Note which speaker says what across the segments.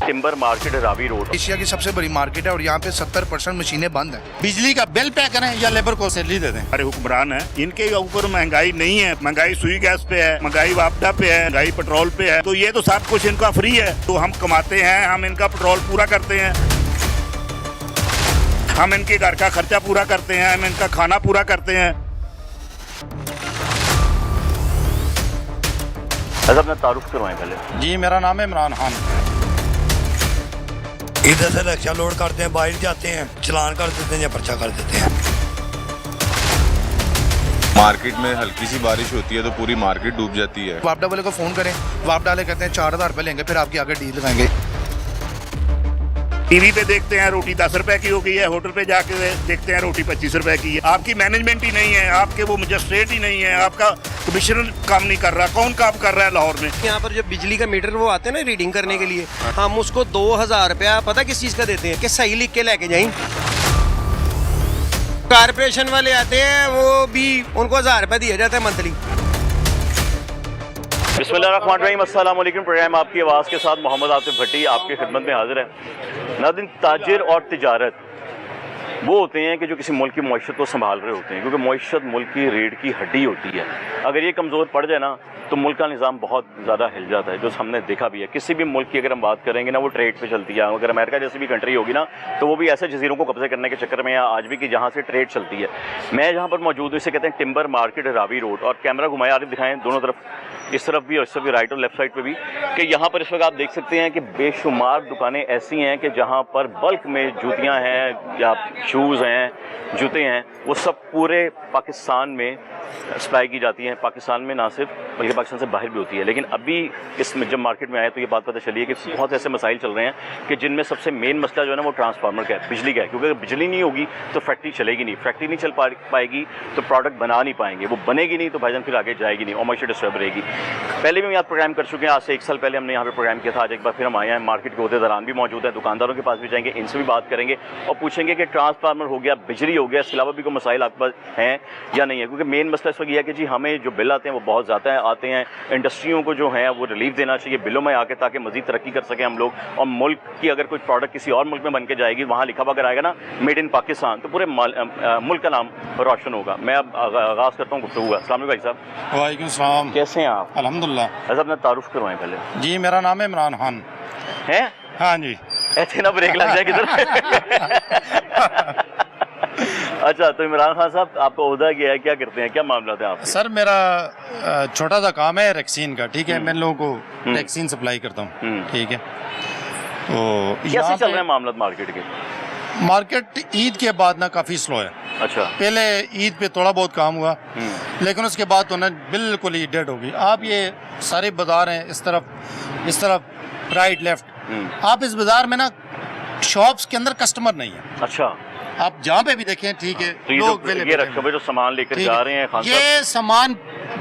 Speaker 1: Timber market Ravi road
Speaker 2: Asia की सबसे बड़ी मार्केट है और यहाँ पे 70% मशीनें बंद हैं।
Speaker 3: बिजली का बिल पे करें या लेबर को सैलरी दे दें।
Speaker 4: हमारे हुक्मरान है, इनके ऊपर महंगाई नहीं है। महंगाई सुई गैस पे है, महंगाई वापडा पे है, महंगाई पेट्रोल पे है। तो ये तो सब कुछ इनका फ्री है। तो हम कमाते हैं, हम इनका पेट्रोल पूरा करते हैं, हम इनके घर का खर्चा पूरा करते हैं, हम इनका खाना पूरा करते हैं।
Speaker 1: अपना तारुफ करवाएं पहले।
Speaker 3: जी मेरा नाम है इमरान खान।
Speaker 5: इधर से रिक्शा लोड करते हैं, बाहर जाते हैं, चलान कर देते हैं या पर्चा कर देते हैं।
Speaker 6: मार्केट में हल्की सी बारिश होती है तो पूरी मार्केट डूब जाती है।
Speaker 2: वापडा वाले को फोन करें, वापडा वाले कहते हैं 4000 रुपये लेंगे, फिर आपकी आगे डील लगाएंगे।
Speaker 4: टीवी पे देखते हैं रोटी 10 रुपए की हो गई है, होटल पे जाके देखते हैं रोटी 25 रुपए की है। आपकी मैनेजमेंट ही नहीं है, आपके वो मजिस्ट्रेट ही नहीं है, आपका कमिश्नर काम नहीं कर रहा। कौन काम कर रहा है लाहौर में?
Speaker 7: यहाँ पर जो बिजली का मीटर वो आते हैं ना रीडिंग करने के लिए, हम उसको 2000 रुपया पता किस चीज़ का देते हैं कि सही लिख के लेके जाएं। कारपोरेशन वाले आते हैं, वो भी उनको 1000 रुपया दिया जाता है मंथली।
Speaker 1: बिस्मिल्लाहिर्रहमानिर्रहीम, अस्सलाम वालेकुम। प्रोग्राम आपकी आवाज़ के साथ मोहम्मद आतिफ भट्टी आपकी खिदमत में हाजिर है। नाज़रीन, ताजिर और तिजारत वो होते हैं कि जो किसी मुल्क की मईशत को संभाल रहे होते हैं, क्योंकि मईशत मुल्क की रीढ़ की हड्डी होती है। अगर ये कमज़ोर पड़ जाए ना तो मुल्क का निज़ाम बहुत ज़्यादा हिल जाता है, जो हमने देखा भी है। किसी भी मुल्क की अगर हम बात करेंगे ना, वो ट्रेड पे चलती है। अगर अमेरिका जैसी भी कंट्री होगी ना, तो वो भी ऐसे जजीरों को कब्जे करने के चक्कर में आज भी कि जहाँ से ट्रेड चलती है। मैं जहाँ पर मौजूद हूँ इसे कहते हैं टिम्बर मार्केट रावी रोड, और कैमरा घुमाया आगे दिखाएँ दोनों तरफ, इस तरफ भी और इस तरफ भी, राइट और लेफ्ट साइड पे भी, कि यहाँ पर इस वक्त आप देख सकते हैं कि बेशुमार दुकानें ऐसी हैं कि जहाँ पर बल्क में जूतियाँ हैं या शूज़ हैं, जूते हैं, वो सब पूरे पाकिस्तान में सप्लाई की जाती हैं। पाकिस्तान में ना सिर्फ बल्कि पाकिस्तान से बाहर भी होती है। लेकिन अभी इसमें जब मार्केट में आए तो ये बात पता चली है कि बहुत ऐसे मसाइल चल रहे हैं कि जिनमें सबसे मेन मसला जो है ना वो ट्रांसफार्मर का है, बिजली का है। क्योंकि अगर बिजली नहीं होगी तो फैक्ट्री चलेगी नहीं, फैक्ट्री नहीं चल पाएगी तो प्रोडक्ट बना नहीं पाएंगे, वो बनेगी नहीं तो भाईजान फिर आगे जाएगी नहीं और मार्केट डिस्टर्ब रहेगी। पहले भी हम यहाँ प्रोग्राम कर चुके हैं, आज से 1 साल पहले हमने यहाँ पर प्रोग्राम किया था। आज एक बार फिर हम आए हैं, मार्केट के उहदेदारान भी मौजूद है, दुकानदारों के पास भी जाएंगे, इनसे भी बात करेंगे और पूछेंगे कि ट्रांसफार्मर हो गया, बिजली हो गया, इसके अलावा भी कोई मसाइल आपके पास हैं या नहीं है। क्योंकि मेन मसला इस वक्त यह है कि जी हमें जो बिल आते हैं वो बहुत ज़्यादा आते हैं। इंडस्ट्रियों को जो है वो रिलीफ देना चाहिए बिलों में आके, ताकि मज़ीद तरक्की कर सकें हम लोग। और मुल्क की अगर कोई प्रोडक्ट किसी और मुल्क में बन के जाएगी, वहाँ लिखा हुआ अगर आएगा ना मेड इन पाकिस्तान, तो पूरे मुल्क का नाम रोशन होगा। मैं अब आगाज़ करता हूँ गुफ्तगू का। अस्सलाम वालेकुम भाई साहब।
Speaker 3: वालेकुम सलाम।
Speaker 1: कैसे हैं आप?
Speaker 3: अल्हम्दुलिल्लाह।
Speaker 1: ऐसा अपना तारुफ करवाएं पहले।
Speaker 3: जी मेरा नाम है इमरान खान।
Speaker 1: हैं?
Speaker 3: हाँ जी।
Speaker 1: ऐसे ना ब्रेक लग जाए किधर। अच्छा, तो इमरान खान साहब आपका ओहदा क्या है, क्या करते हैं, क्या मामला है आप?
Speaker 3: सर मेरा छोटा सा काम है वैक्सीन का, ठीक है। मैं लोगों को वैक्सीन सप्लाई करता हूँ, ठीक है। तो
Speaker 1: कैसे चल रहे हैं मामला मार्केट के?
Speaker 3: मार्केट ईद के बाद ना काफ़ी स्लो है।
Speaker 1: अच्छा।
Speaker 3: पहले ईद पे थोड़ा बहुत काम हुआ, लेकिन उसके बाद तो ना बिल्कुल ही डेड हो गई। आप ये सारे बाजार हैं, इस तरफ राइट लेफ्ट, आप इस बाजार में ना शॉप्स के अंदर कस्टमर नहीं है।
Speaker 1: अच्छा।
Speaker 3: आप जहाँ पे भी देखें, ठीक है।
Speaker 1: तो ये रखे हुए जो सामान लेकर जा रहे हैं,
Speaker 3: ये सामान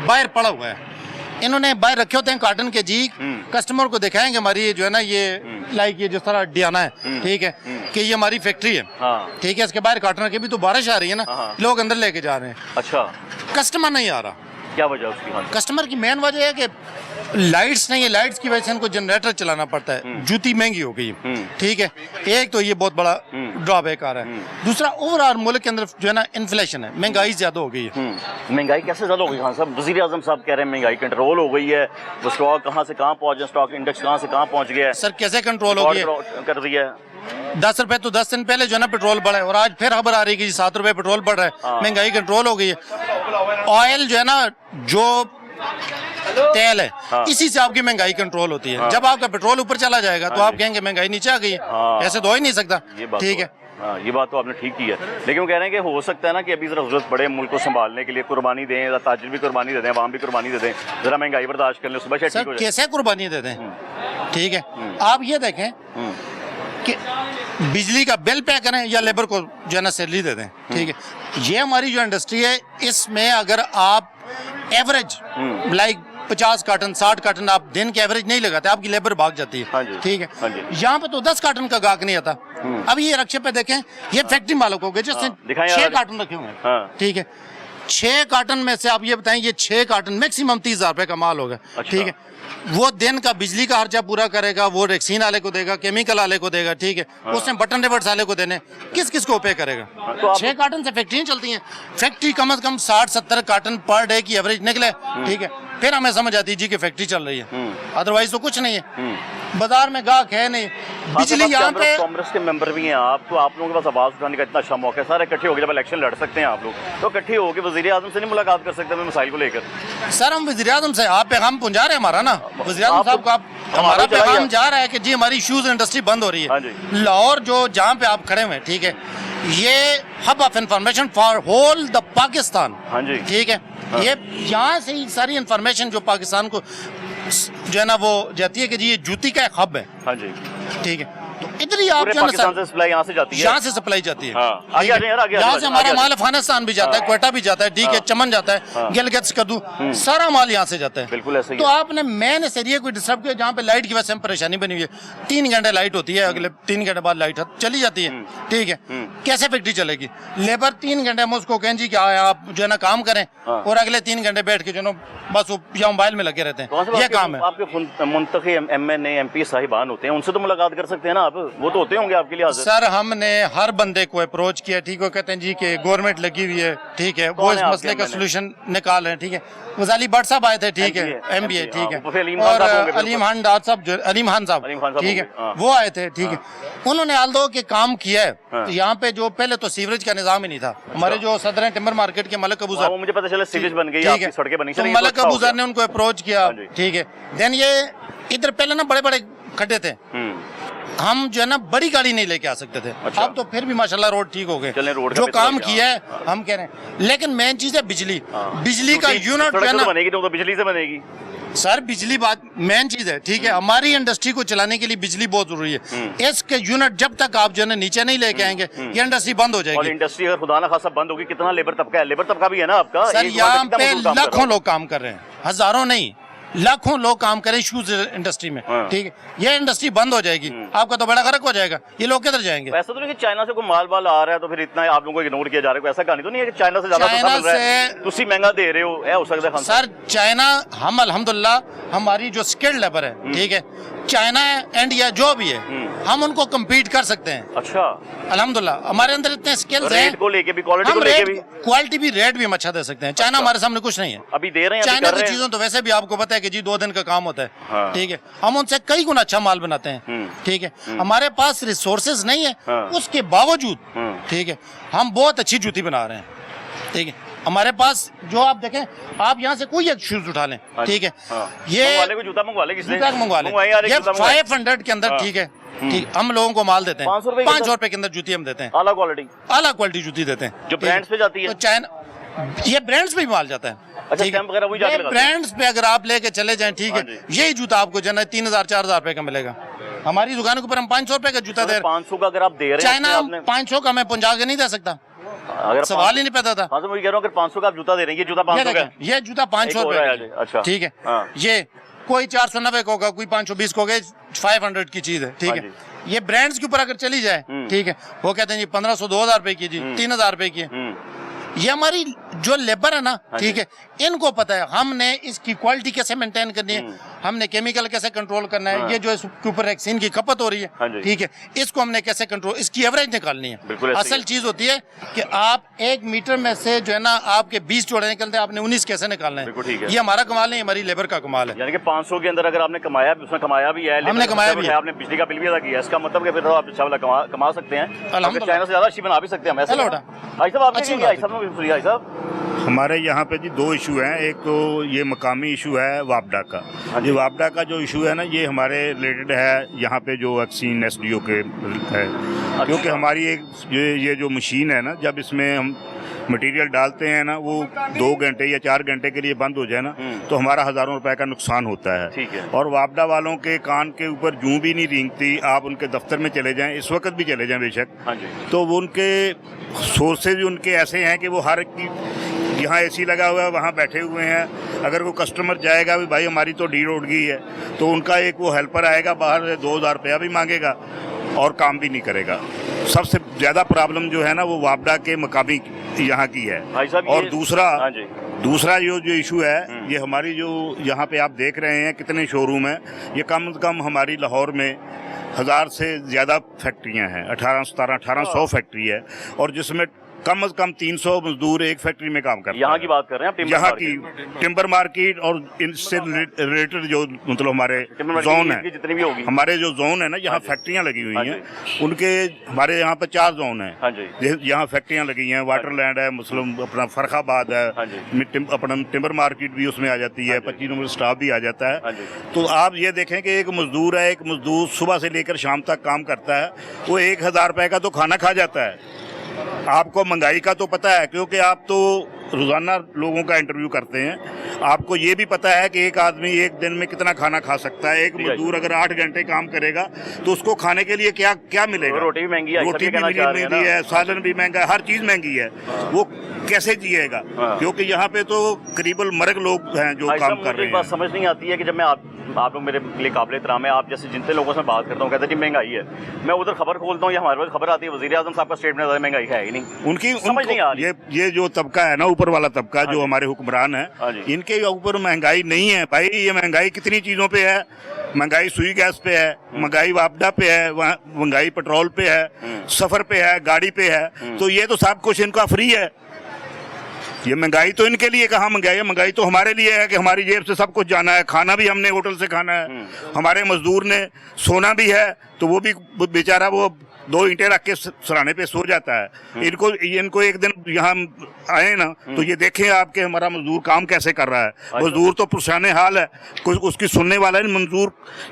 Speaker 3: बाहर पड़ा हुआ है, इन्होंने बाहर रखे होते हैं कार्टन के। जी कस्टमर को दिखाएंगे हमारी जो है ना ये लाइक ये जिस तरह डियाना है, ठीक है, कि ये हमारी फैक्ट्री है, ठीक है। इसके बाहर कार्टन रखे, भी तो बारिश आ रही है ना, लोग अंदर लेके जा रहे हैं। अच्छा। कस्टमर नहीं आ रहा,
Speaker 1: क्या वजह उसकी?
Speaker 3: कस्टमर की मेन वजह है कि लाइट्स नहीं है, लाइट्स की वजह से इनको जनरेटर चलाना पड़ता है। जूती महंगी हो गई, ठीक है। एक तो ये बहुत बड़ा ड्रॉबैक आ रहा है। दूसरा ओवरऑल मुल्क के अंदर जो है ना इन्फ्लेशन है, महंगाई ज्यादा हो गई है।
Speaker 1: महंगाई कैसे ज्यादा हो गई खान साहब? वज़ीर आज़म साहब कह रहे हैं महंगाई कंट्रोल हो गई है, वो स्टॉक कहाँ से कहाँ पहुँच, स्टॉक इंडेक्स कहाँ से कहाँ पहुँच गया है।
Speaker 3: सर कैसे कंट्रोल हो गया
Speaker 1: कर दिया है?
Speaker 3: 10 रुपए तो 10 दिन पहले जो है ना पेट्रोल बढ़ा है, और आज फिर खबर आ रही है कि 7 रुपए पेट्रोल बढ़ रहा है। महंगाई कंट्रोल हो गई है। ऑयल जो है ना, जो तेल है, इसी से आपकी महंगाई कंट्रोल होती है। जब आपका पेट्रोल ऊपर चला जाएगा तो आप कहेंगे महंगाई नीचे आ गई है। ऐसे तो हो ही नहीं सकता, ठीक है।
Speaker 1: हाँ, ये बात तो आपने ठीक की है, लेकिन वो कह रहे हैं कि हो सकता है ना कि अभी जरा जरूरत पड़े मुल्क को संभालने के लिए, कुर्बानी दें, ताजिर भी कुर्बानी दे दें, आवाम भी कुर्बानी दे दें, जरा महंगाई बर्दाश्त कर लें, सुबह से ठीक हो जाए।
Speaker 3: कैसे कुर्बानी दे दें, ठीक है। आप ये देखें कि बिजली का बिल पे करें या लेबर को जो है ना सैलरी दे दें, ठीक है। ये हमारी जो इंडस्ट्री है, इसमें अगर आप एवरेज लाइक 50 कार्टन 60 कार्टन आप दिन के एवरेज नहीं लगाते, आपकी लेबर भाग जाती है, ठीक है। यहाँ पे तो 10 कार्टन का गाहक नहीं आता। अब ये रक्शे पे देखें, ये फैक्ट्री मालिक हो गए जिसने 6 कार्टन रखे हुए हैं, ठीक है। 6 कार्टन में से आप ये बताएं, ये 6 कार्टन मैक्सिमम 30,000 रुपए का माल होगा।
Speaker 1: अच्छा।
Speaker 3: ठीक है, वो दिन का बिजली का खर्चा पूरा करेगा, वो वैक्सीन वाले को देगा, केमिकल वाले को देगा। ठीक है, उसने बटन रिवर्स वाले को देने, किस किस को पे करेगा?
Speaker 1: तो आप-
Speaker 3: 6 कार्टन से फैक्ट्रियाँ चलती हैं। फैक्ट्री कम से कम 60-70 कार्टन पर डे की एवरेज निकले, ठीक है, फिर हमें समझ आती है जी कि फैक्ट्री चल रही है। अदरवाइज तो कुछ नहीं है, बाजार में गाहक है नहीं। बिजली यहाँ पे
Speaker 1: कांग्रेस के मेंबर भी हैं आप, तो आप लोगों के पास आवाज उठाने का इतना अच्छा मौका है, सारे इकट्ठे होकर जब इलेक्शन लड़ सकते हैं आप लोग, तो इकट्ठे होकर वजीर आजम से नहीं मुलाकात कर सकते हमें मसाइल को लेकर?
Speaker 3: सर, हम वज़ीर आज़म से आप पैगाम पहुंचा रहे हैं हमारा ना, वज़ीर आज़म
Speaker 1: आप-
Speaker 3: साहब को आप हमारा
Speaker 1: हमारा
Speaker 3: पैगाम
Speaker 1: चलाइए।
Speaker 3: जा रहा है कि जी हमारी शूज़ इंडस्ट्री बंद हो रही
Speaker 1: हाँ
Speaker 3: है।
Speaker 1: जी।
Speaker 3: लाहौर जो जहाँ पे आप खड़े हुए हैं, ठीक है, ये hub of information for whole the Pakistan.
Speaker 1: हाँ जी।
Speaker 3: ठीक है, ये यहाँ से ही सारी इंफॉर्मेशन जो पाकिस्तान को जो है ना वो जाती है कि जी ये जूती का एक हब है।
Speaker 1: हाँ जी,
Speaker 3: ठीक है, तो इधर ही आप
Speaker 1: पूरे
Speaker 3: जो है ना
Speaker 1: पाकिस्तान
Speaker 3: सर,
Speaker 1: से सप्लाई यहाँ से जाती है।
Speaker 3: यहाँ से सप्लाई जाती है।
Speaker 1: हाँ, आगे आ जाइए यार, आगे आ
Speaker 3: यहाँ
Speaker 1: जाइए,
Speaker 3: से हमारा
Speaker 1: आगे आ
Speaker 3: माल अफगानिस्तान भी जाता है, क्वेटा भी जाता है, ठीक है, चमन जाता है, गिलगित कद्दू, सारा माल यहाँ से जाता है।
Speaker 1: बिल्कुल ऐसे ही
Speaker 3: तो
Speaker 1: है।
Speaker 3: आपने मेन इस एरिया को डिस्टर्ब किया जहाँ पे लाइट की वजह से हम परेशानी बनी हुई है। 3 घंटे लाइट होती है, अगले 3 घंटे बाद लाइट चली जाती है। ठीक है, कैसे फैक्ट्री चलेगी? लेबर 3 घंटे हम उसको कहें जी कि आप जो है ना काम करें, और अगले 3 घंटे बैठ के जो है ना बस वो या मोबाइल में लगे रहते हैं। ये काम है।
Speaker 1: आपके मुंतखब एमएनए एमपी साहिबान होते हैं, उनसे तो मुलाकात कर सकते हैं ना आप, वो तो होते होंगे आपके लिए हाजिर।
Speaker 3: सर, हमने हर बंदे को अप्रोच किया, ठीक है, कहते हैं जी कि गवर्नमेंट लगी हुई है, ठीक है, वो
Speaker 1: कौन
Speaker 3: इस
Speaker 1: है आपके
Speaker 3: मसले का
Speaker 1: MNA?
Speaker 3: सोल्यूशन निकाल रहे हैं। ठीक है, वज़ाली भट्ट साहब आए थे, ठीक है,
Speaker 1: MBA,
Speaker 3: MBA, ठीक है,
Speaker 1: हाँ, फिर अलीम खान
Speaker 3: और
Speaker 1: साहब होंगे बिल्कुल।
Speaker 3: अलीम खान डार साहब, जो अलीम खान साहब,
Speaker 1: अलीम खान साहब
Speaker 3: ठीक है,
Speaker 1: होंगे, हाँ।
Speaker 3: वो आए थे। ठीक है, उन्होंने आल्दो के काम किया है।
Speaker 1: हाँ।
Speaker 3: यहाँ पे जो पहले तो सीवरेज का निजाम ही नहीं था। हमारे जो सदर टिम्बर मार्केट के मलक अबू
Speaker 1: हाँ, वो मुझे पता चला सीरीज बन गई,
Speaker 3: ठीक
Speaker 1: आपकी
Speaker 3: है,
Speaker 1: सड़कें बनी
Speaker 3: तो
Speaker 1: चली, ये तो
Speaker 3: मलक
Speaker 1: अच्छा हो
Speaker 3: अबू
Speaker 1: गया।
Speaker 3: ने उनको अप्रोच किया।
Speaker 1: हाँ जी।
Speaker 3: ठीक है, देन ये इधर पहले ना बड़े बड़े खड्डे थे, हम जो है ना बड़ी गाड़ी नहीं लेके आ सकते थे।
Speaker 1: अच्छा।
Speaker 3: अब तो फिर भी माशाल्लाह रोड ठीक हो गए,
Speaker 1: चलें, रोड का
Speaker 3: जो
Speaker 1: भी तो
Speaker 3: काम
Speaker 1: हो गया।
Speaker 3: किया है हम कह रहे हैं। लेकिन मेन चीज है बिजली।
Speaker 1: हाँ।
Speaker 3: बिजली का
Speaker 1: क्योंकि
Speaker 3: यूनिट जो है
Speaker 1: सड़क
Speaker 3: ना
Speaker 1: तो बनेगी, तो बिजली से बनेगी।
Speaker 3: सर, बिजली बात मेन चीज है। ठीक है, हमारी इंडस्ट्री को चलाने के लिए बिजली बहुत जरूरी है। इसके यूनिट जब तक आप जो है ना नीचे नहीं लेके आएंगे, ये इंडस्ट्री बंद हो
Speaker 1: और
Speaker 3: जाएगी।
Speaker 1: इंडस्ट्री अगर खुदा ना खासा बंद होगी, कितना लेबर तबका है? लेबर तबका भी है ना आपका?
Speaker 3: सर,
Speaker 1: एक
Speaker 3: यहाँ
Speaker 1: कितना
Speaker 3: पे
Speaker 1: मजदूर काम कर रहा
Speaker 3: लाखों
Speaker 1: है?
Speaker 3: लोग काम कर रहे हैं, हजारों नहीं, लाखों लोग काम करें शूज इंडस्ट्री में।
Speaker 1: हाँ।
Speaker 3: ठीक है, ये इंडस्ट्री बंद हो जाएगी, आपका तो बड़ा खर्च हो जाएगा। ये लोग किधर जाएंगे?
Speaker 1: ऐसा तो नहीं कि चाइना से कोई माल वाल आ रहा है तो फिर इतना आप लोगों को इग्नोर किया जा रहा है? कोई ऐसा कहानी तो नहीं है कि चाइना से ज्यादा
Speaker 3: चाइना
Speaker 1: सस्ता मिल रहा है,
Speaker 3: से-
Speaker 1: तुसी महंगा दे रहे हो? है हो सकता है खान साहब?
Speaker 3: सर, चाइना, हम अल्हम्दुलिल्लाह हमारी जो स्किल्ड लेबर है, ठीक है, चाइना इंडिया जो भी है, हम उनको कम्पीट कर सकते हैं
Speaker 1: अच्छा,
Speaker 3: अल्हम्दुलिल्लाह। हमारे अंदर इतने स्किल्स हैं,
Speaker 1: रेट को लेके भी, क्वालिटी को
Speaker 3: हम
Speaker 1: लेके
Speaker 3: रेट,
Speaker 1: भी
Speaker 3: क्वालिटी भी, रेट भी हम अच्छा दे सकते हैं। चाइना हमारे सामने कुछ नहीं है।
Speaker 1: अभी दे रहे हैं, अभी
Speaker 3: चाइना
Speaker 1: कर
Speaker 3: की
Speaker 1: रहे हैं।
Speaker 3: चीजों तो वैसे भी आपको पता है कि जी 2 दिन का काम होता है।
Speaker 1: हाँ।
Speaker 3: ठीक है, हम उनसे कई गुना अच्छा माल बनाते हैं। ठीक है, हमारे पास रिसोर्सेज नहीं है,
Speaker 1: हाँ।
Speaker 3: उसके बावजूद ठीक है हम बहुत अच्छी जूती बना रहे हैं। ठीक है, हमारे पास जो आप देखें, आप यहाँ से कोई एक शूज उठा लें,
Speaker 1: हाँ।
Speaker 3: ठीक है,
Speaker 1: हाँ।
Speaker 3: ये
Speaker 1: मंगवा ले, कोई जूता मंगवा ले, किसने
Speaker 3: जूता मंगवा लें,
Speaker 1: मंगवाए यार, एक
Speaker 3: ये
Speaker 1: जूता मंगवाए।
Speaker 3: 500 के अंदर,
Speaker 1: हाँ।
Speaker 3: ठीक है, ठीक, हम लोगों को माल देते हैं
Speaker 1: 500 रुपए के
Speaker 3: 500
Speaker 1: अंदर?
Speaker 3: रुपए के अंदर जूती हम देते हैं,
Speaker 1: आला क्वालिटी,
Speaker 3: आला क्वालिटी जूती देते हैं,
Speaker 1: जो
Speaker 3: ठीक है।
Speaker 1: ब्रांड्स पे जाती है?
Speaker 3: तो चाइना, ये ब्रांड्स पे भी माल जाता है।
Speaker 1: अच्छा,
Speaker 3: ठीक है?
Speaker 1: स्टैम्प वगैरह वही जाके
Speaker 3: ये
Speaker 1: लगाते हैं?
Speaker 3: ब्रांड्स पे अगर आप लेके चले जाएं, ठीक
Speaker 1: हाँ
Speaker 3: है,
Speaker 1: जी।
Speaker 3: यही जूता आपको जो है 3,000-4,000 रुपए का मिलेगा। हमारी दुकान के ऊपर हम 500 रुपए का जूता दे रहे हैं।
Speaker 1: 500 का अगर आप दे रहे हैं,
Speaker 3: चाइना
Speaker 1: आपने
Speaker 3: 500 का मैं पहुंचा के नहीं दे सकता,
Speaker 1: अगर
Speaker 3: सवाल ही नहीं पैदा था।
Speaker 1: हाँ, तो मैं कह रहा हूँ अगर 500 का आप जूता दे रहे हैं, ये जूता
Speaker 3: ये
Speaker 1: 500 का है?
Speaker 3: देखें, ये जूता 500
Speaker 1: एक और है
Speaker 3: रुपए
Speaker 1: आज, अच्छा।
Speaker 3: ठीक है,
Speaker 1: हाँ।
Speaker 3: ये कोई 490 का होगा, कोई 520 का होगा, 500 की चीज है। ठीक
Speaker 1: हाँ
Speaker 3: है, ये ब्रांड्स के ऊपर अगर चली जाए, ठीक है, वो कहते हैं जी 1500-2000 रुपए की, जी 3000 रुपए की है। ये हमारी जो लेबर है ना, ठीक है, इनको पता है हमने इसकी क्वालिटी कैसे मेंटेन करनी है, हमने केमिकल कैसे कंट्रोल करना है, ये जो इसके ऊपर वैक्सीन की खपत हो रही
Speaker 1: हाँ
Speaker 3: है,
Speaker 1: जी।
Speaker 3: ठीक है, इसको हमने कैसे कंट्रोल, इसकी एवरेज निकालनी
Speaker 1: बिल्कुल
Speaker 3: है।
Speaker 1: ऐसे ही
Speaker 3: असल चीज होती है कि आप 1 मीटर में से जो है ना आपके 20 जोड़े निकलते हैं, आपने 19 कैसे निकालना है।
Speaker 1: बिल्कुल ठीक है।
Speaker 3: ये हमारा कमाल नहीं, हमारी लेबर का कमाल है।
Speaker 1: यानी कि 500 के अंदर अगर आपने कमाया, उसमें कमाया भी है,
Speaker 3: हमने कमाया भी है।
Speaker 1: आपने बिजली का बिल भी अदा किया, इसका मतलब कि फिर तो आप अच्छा वाला कमा सकते हैं,
Speaker 3: अल्हम्दुलिल्लाह।
Speaker 1: चाइना से ज्यादा अच्छी बना भी सकते हैं हम। ऐसा
Speaker 3: चलो बेटा।
Speaker 1: भाई साहब, आपने
Speaker 3: अच्छी
Speaker 1: क्या
Speaker 3: बात
Speaker 1: किया? भाई साहब,
Speaker 4: हमारे यहाँ पे जी 2 इशू हैं। एक तो ये मकामी इशू है वापडा का। ये वापडा का जो इशू है ना, ये हमारे रिलेटेड है यहाँ पे जो वैक्सीन SDO के है, क्योंकि हमारी एक ये जो मशीन है ना, जब इसमें हम मटेरियल डालते हैं ना, वो 2 घंटे या 4 घंटे के लिए बंद हो जाए ना, तो हमारा हज़ारों रुपए का नुकसान होता है।
Speaker 1: ठीक है।
Speaker 4: और वापडा वालों के कान के ऊपर जूं भी नहीं रेंगती। आप उनके दफ्तर में चले जाएं, इस वक्त भी चले जाएं बेशक,
Speaker 1: हाँ जी,
Speaker 4: तो वो उनके सोर्सेज उनके ऐसे हैं कि वो हर की यहाँ AC लगा हुआ है, वहाँ बैठे हुए हैं। अगर वो कस्टमर जाएगा भी भाई हमारी तो डील उड़ गई है, तो उनका एक वो हेल्पर आएगा बाहर से 2000 रुपया भी मांगेगा और काम भी नहीं करेगा। सबसे ज़्यादा प्रॉब्लम जो है ना वो वापडा के मकामी यहाँ की है।
Speaker 1: भाई साहब
Speaker 4: और
Speaker 1: हाँ जी।
Speaker 4: दूसरा जो इशू है, ये हमारी जो यहाँ पे आप देख रहे हैं कितने शोरूम हैं, ये कम से कम हमारी लाहौर में 1000 से ज़्यादा फैक्ट्रियाँ हैं, 1800 फैक्ट्री है, और जिसमें कम से कम 300 मजदूर एक फैक्ट्री में काम करते हैं।
Speaker 1: यहाँ की बात कर रहे हैं आप,
Speaker 4: यहाँ की टिम्बर मार्केट और इनसे रिलेटेड जो मतलब हमारे जोन है,
Speaker 1: जितनी भी होगी,
Speaker 4: हमारे जो जोन है ना, यहाँ फैक्ट्रियाँ लगी हुई हैं, उनके हमारे यहाँ पर 4 जोन हैं। यहाँ फैक्ट्रियाँ लगी हैं, वाटरलैंड है, मुस्लिम अपना फरखाबाद है, अपना टिम्बर मार्केट भी उसमें आ जाती है, 25 नंबर स्टाफ भी आ जाता है। तो आप ये देखें कि एक मजदूर है, एक मजदूर सुबह से लेकर शाम तक काम करता है, वो 1000 रुपये का तो खाना खा जाता है। आपको महंगाई का तो पता है, क्योंकि आप तो रोज़ाना लोगों का इंटरव्यू करते हैं, आपको ये भी पता है कि एक आदमी एक दिन में कितना खाना खा सकता है। एक मजदूर अगर 8 घंटे काम करेगा तो उसको खाने के लिए क्या क्या मिलेगा?
Speaker 1: रोटी भी महंगी है,
Speaker 4: रोटी भी महंगी है, सालन भी महंगा है, हर चीज़ महंगी है। वो कैसे जिएगा? क्योंकि यहाँ पे तो करीबन मर्ग लोग हैं जो काम कर रहे हैं।
Speaker 1: बात समझ नहीं आती है कि जब मैं आप लोग मेरे लिए काबिल एहतराम है, आप जैसे जितने लोगों से बात करता हूँ कहते हैं कि महंगाई है, मैं उधर खबर खोलता हूँ या हमारे पास खबर आती है वज़ीर आज़म साहब का स्टेटमेंट, ज़्यादा महंगाई है ही नहीं।
Speaker 4: उनकी
Speaker 1: समझ नहीं आ रही।
Speaker 4: ये जो तबका है ना, ऊपर वाला तबका जो हमारे हुक्मरान है, इनके ऊपर महंगाई नहीं है भाई। ये महंगाई कितनी चीज़ों पे है, महंगाई सुई गैस पे है, महंगाई वापडा पे है, महंगाई पेट्रोल पे है, सफ़र पे है, गाड़ी पे है, तो ये तो सब कुछ इनका फ्री है। ये महंगाई तो इनके लिए कहाँ महंगाई है? महंगाई तो हमारे लिए है कि हमारी जेब से सब कुछ जाना है, खाना भी हमने होटल से खाना है, हमारे मजदूर ने सोना भी है, तो वो भी बेचारा वो 2 ईंटें रख के सराहने पे सो जाता है। इनको एक दिन यहाँ आए ना तो ये देखें आपके हमारा मजदूर काम कैसे कर रहा है। मजदूर तो पुरसाने हाल है, कुछ उसकी सुनने वाला है।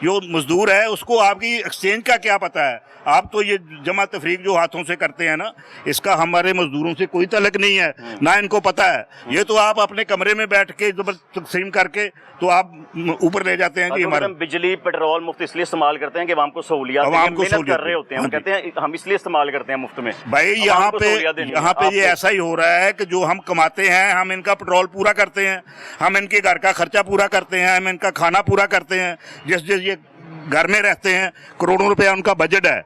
Speaker 4: जो मजदूर है उसको आपकी एक्सचेंज का क्या पता है? आप तो ये जमा तफरीक जो हाथों से करते हैं ना, इसका हमारे मजदूरों से कोई तल्लुक नहीं है, ना इनको पता है। ये तो आप अपने कमरे में बैठ के तकसीम करके तो आप ऊपर ले जाते हैं कि हमारा
Speaker 1: बिजली पेट्रोल मुफ्त इसलिए इस्तेमाल करते हैं कि आवाम को सहूलियत कर रहे होते हैं। हम कहते हैं हम इसलिए इस्तेमाल करते हैं मुफ्त में।
Speaker 4: भाई यहाँ पे ये ऐसा ही हो रहा है कि जो हम कमाते हैं, हम इनका पेट्रोल पूरा करते हैं, हम इनके घर का खर्चा पूरा करते हैं, हम इनका खाना पूरा करते हैं। जिस ये घर में रहते हैं, करोड़ों रुपया उनका बजट है।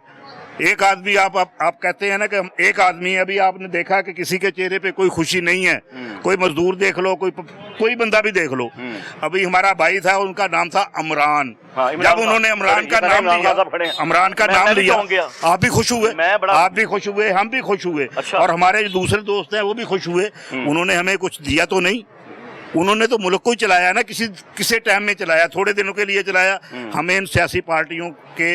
Speaker 4: एक आदमी आप कहते हैं ना कि एक आदमी, अभी आपने देखा कि किसी के चेहरे पे कोई खुशी नहीं है। कोई मजदूर देख लो, कोई बंदा भी देख लो। अभी हमारा भाई था, उनका नाम था इमरान। जब उन्होंने इमरान का नाम लिया, आप भी खुश हुए, आप भी खुश हुए, हम भी खुश हुए, और हमारे जो दूसरे दोस्त हैं वो भी खुश हुए। उन्होंने हमें कुछ दिया तो नहीं, उन्होंने तो मुल्क को ही चलाया ना, किसी टाइम में चलाया, थोड़े दिनों के लिए चलाया। हमें इन सियासी पार्टियों के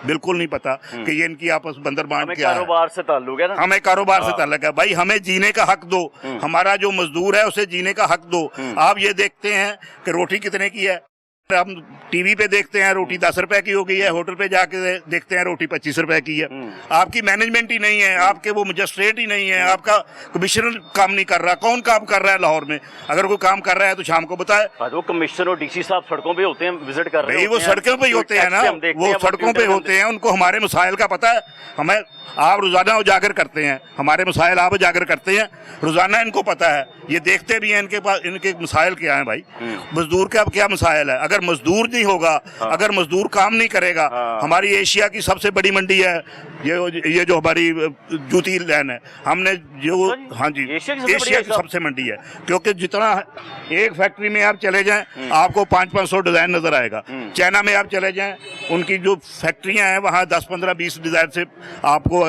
Speaker 4: बिल्कुल नहीं पता कि ये इनकी आपस बंदर बांट क्या है।
Speaker 1: कारोबार से ताल्लुक है ना,
Speaker 4: हमें कारोबार से ताल्लुक है। भाई हमें जीने का हक दो, हमारा जो मजदूर है उसे जीने का हक दो। आप ये देखते हैं कि रोटी कितने की है, हम टीवी पे देखते हैं रोटी 10 रुपए की हो गई है, होटल पे जाके देखते हैं रोटी 25 रुपए की है। आपकी मैनेजमेंट ही नहीं है, आपके वो मजिस्ट्रेट ही नहीं है, आपका कमिश्नर काम नहीं कर रहा। कौन काम कर रहा है लाहौर में? अगर कोई काम कर रहा है तो शाम को बताए।
Speaker 1: वो कमिश्नर और डीसी साहब सड़कों पे होते हैं, विजिट कर रहे हैं।
Speaker 4: वो सड़कों पे ही होते हैं ना, वो सड़कों पे होते हैं, उनको हमारे मसाइल का पता है। हमें आप रोजाना उजागर करते हैं, हमारे मसाइल आप उजागर करते हैं रोजाना, इनको पता है, ये देखते भी हैं इनके पास इनके मसाइल क्या हैं। भाई मजदूर के अब क्या मसाइल है? अगर मजदूर नहीं होगा, अगर मजदूर काम नहीं करेगा, हमारी एशिया की सबसे बड़ी मंडी है ये जो हमारी जूती लैन है, हमने जो हाँ जी एशिया की सबसे मंडी है। क्योंकि जितना एक फैक्ट्री में आप चले जाएं आपको 500-500 डिजाइन नजर आएगा। चाइना में आप चले जाएं, उनकी जो फैक्ट्रियां हैं वहाँ 10, 15, 20 डिजाइन से आपको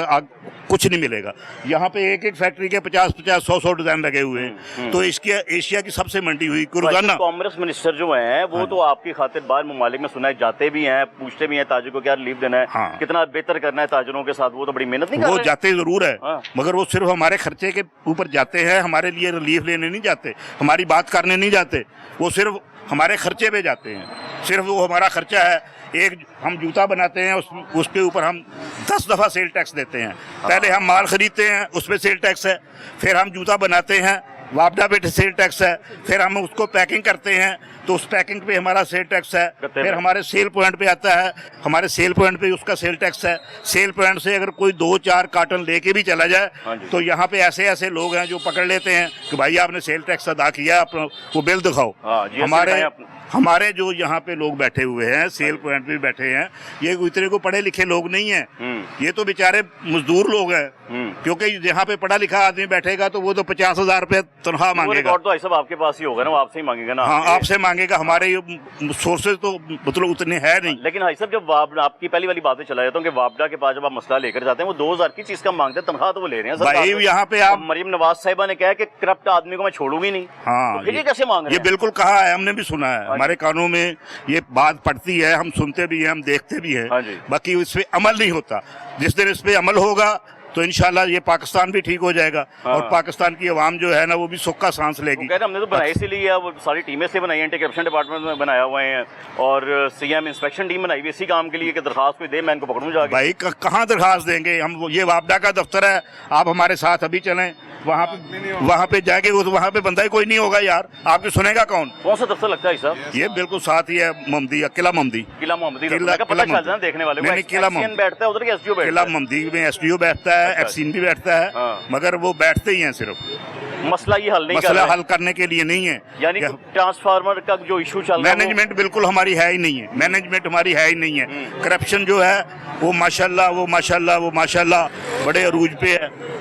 Speaker 4: कुछ नहीं मिलेगा। यहाँ पे एक फैक्ट्री के 50-50, 100-100 डिजाइन लगे हुए हैं। तो इसकी एशिया की सबसे मंडी हुई रोजाना।
Speaker 1: कॉमर्स मिनिस्टर जो हैं वो तो आपकी खातिर बाहर ममालिक में सुना है जाते भी हैं, पूछते भी हैं ताजिर को क्या रिलीफ देना है, कितना बेहतर करना है ताजिरों के साथ। वो तो बड़ी मेहनत नहीं कर रहे।
Speaker 4: वो जाते जरूर है, मगर वो सिर्फ हमारे खर्चे के ऊपर जाते हैं, हमारे लिए रिलीफ लेने नहीं जाते, हमारी बात करने नहीं जाते। वो सिर्फ हमारे खर्चे पे जाते हैं। सिर्फ वो हमारा खर्चा है, एक हम जूता बनाते हैं उसके ऊपर हम 10 दफ़ा सेल टैक्स देते हैं। पहले हम माल खरीदते हैं उस पर सेल टैक्स है, फिर हम जूता बनाते हैं वापडा पे सेल टैक्स है, फिर हम उसको पैकिंग करते हैं तो उस पैकिंग पे हमारा सेल टैक्स है,
Speaker 1: कितने
Speaker 4: फिर
Speaker 1: में?
Speaker 4: हमारे सेल पॉइंट पे आता है, हमारे सेल पॉइंट पे उसका सेल टैक्स है। सेल पॉइंट से अगर कोई 2-4 कार्टन लेके भी चला
Speaker 1: हाँ
Speaker 4: जाए
Speaker 1: जी।
Speaker 4: तो यहाँ पे ऐसे ऐसे लोग हैं जो पकड़ लेते हैं कि भाई आपने सेल टैक्स अदा किया, अपना वो बिल दिखाओ।
Speaker 1: हाँ, GST
Speaker 4: हमारे
Speaker 1: दिखाएं आप।
Speaker 4: हमारे जो यहाँ पे लोग बैठे हुए हैं, सेल पॉइंट पे बैठे हैं, ये इतने को पढ़े लिखे लोग नहीं हैं, ये तो बेचारे मजदूर लोग हैं। क्योंकि यहाँ पे पढ़ा लिखा आदमी बैठेगा तो वो तो 50,000 रुपए तनख्वाह
Speaker 1: वो
Speaker 4: मांगेगा।
Speaker 1: रिकॉर्ड तो भाई साहब आपके पास ही होगा ना, वो आपसे ही मांगेगा ना।
Speaker 4: हाँ, आपसे मांगेगा। हमारे सोर्सेज तो मतलब उतने है नहीं।
Speaker 1: लेकिन भाई साहब जब आपकी पहली वाली बातें चला जाता हूँ कि वापडा के पास जब आप मसला लेकर जाते हैं, वो 2000 की चीज का मांगते हैं, तनख्वाह तो वो ले रहे हैं सरकार
Speaker 4: भाई
Speaker 1: से।
Speaker 4: यहाँ पे आप
Speaker 1: मरियम नवाज साहिबा ने कहा है कि करप्ट आदमी को मैं छोड़ूंगी नहीं।
Speaker 4: हाँ,
Speaker 1: तो फिर ये कैसे मांग रहे
Speaker 4: ये
Speaker 1: हैं?
Speaker 4: बिल्कुल कहा है, हमने भी सुना है, हमारे कानों में ये बात पड़ती है, हम सुनते भी हैं, हम देखते भी
Speaker 1: हाँ जी।
Speaker 4: हैं, बाकी इस पे अमल नहीं होता। जिस दिन इस पे अमल होगा तो इंशाल्लाह ये पाकिस्तान भी ठीक हो जाएगा
Speaker 1: हाँ।
Speaker 4: और पाकिस्तान की आवाम जो है ना वो भी सुख का सांस
Speaker 1: वो
Speaker 4: लेगी।
Speaker 1: कह रहे हमने तो बनाई इसीलिए है, वो सारी टीमें से बनाई, एंटी करप्शन डिपार्टमेंट में बनाया हुए हैं और सीएम इंस्पेक्शन टीम बनाई हुई इसी काम के लिए कि दरखास्त कोई दे मैं इनको पकड़ूं जाके।
Speaker 4: भाई कहाँ दरखास्त देंगे हम? ये वापडा का दफ्तर है, आप हमारे साथ अभी चलें, वहाँ पे जाके वो तो वहाँ पे बंदा ही कोई नहीं होगा यार, आपकी सुनेगा कौन?
Speaker 1: कौन सा दफ्तर लगता है साहब?
Speaker 4: ये बिल्कुल साथ ही है, ममदी, किला ममदी।
Speaker 1: किला मोहम्मदी
Speaker 4: किला-
Speaker 1: का पता
Speaker 4: किला
Speaker 1: चल जाए ना
Speaker 4: मोहम्मदी।
Speaker 1: देखने वाले को।
Speaker 4: नहीं, नहीं, किला
Speaker 1: एक्सीएन
Speaker 4: मोहम्मदी।
Speaker 1: बैठता है उधर के एसडीओ बैठता
Speaker 4: किला
Speaker 1: है।
Speaker 4: ममदी में एसडीओ बैठता है,
Speaker 1: अच्छा।
Speaker 4: एक्सीन भी बैठता है,
Speaker 1: हाँ।
Speaker 4: मगर वो बैठते ही हैं सिर्फ,
Speaker 1: मसला ये हल नहीं कर
Speaker 4: मसला
Speaker 1: रहे।
Speaker 4: हल करने के लिए नहीं है।
Speaker 1: यानी कि ट्रांसफार्मर का जो इशू चल रहा है वो-
Speaker 4: मैनेजमेंट बिल्कुल हमारी है ही नहीं है, मैनेजमेंट हमारी है ही नहीं है। करप्शन जो है वो माशाल्लाह बड़े अरूज पे है।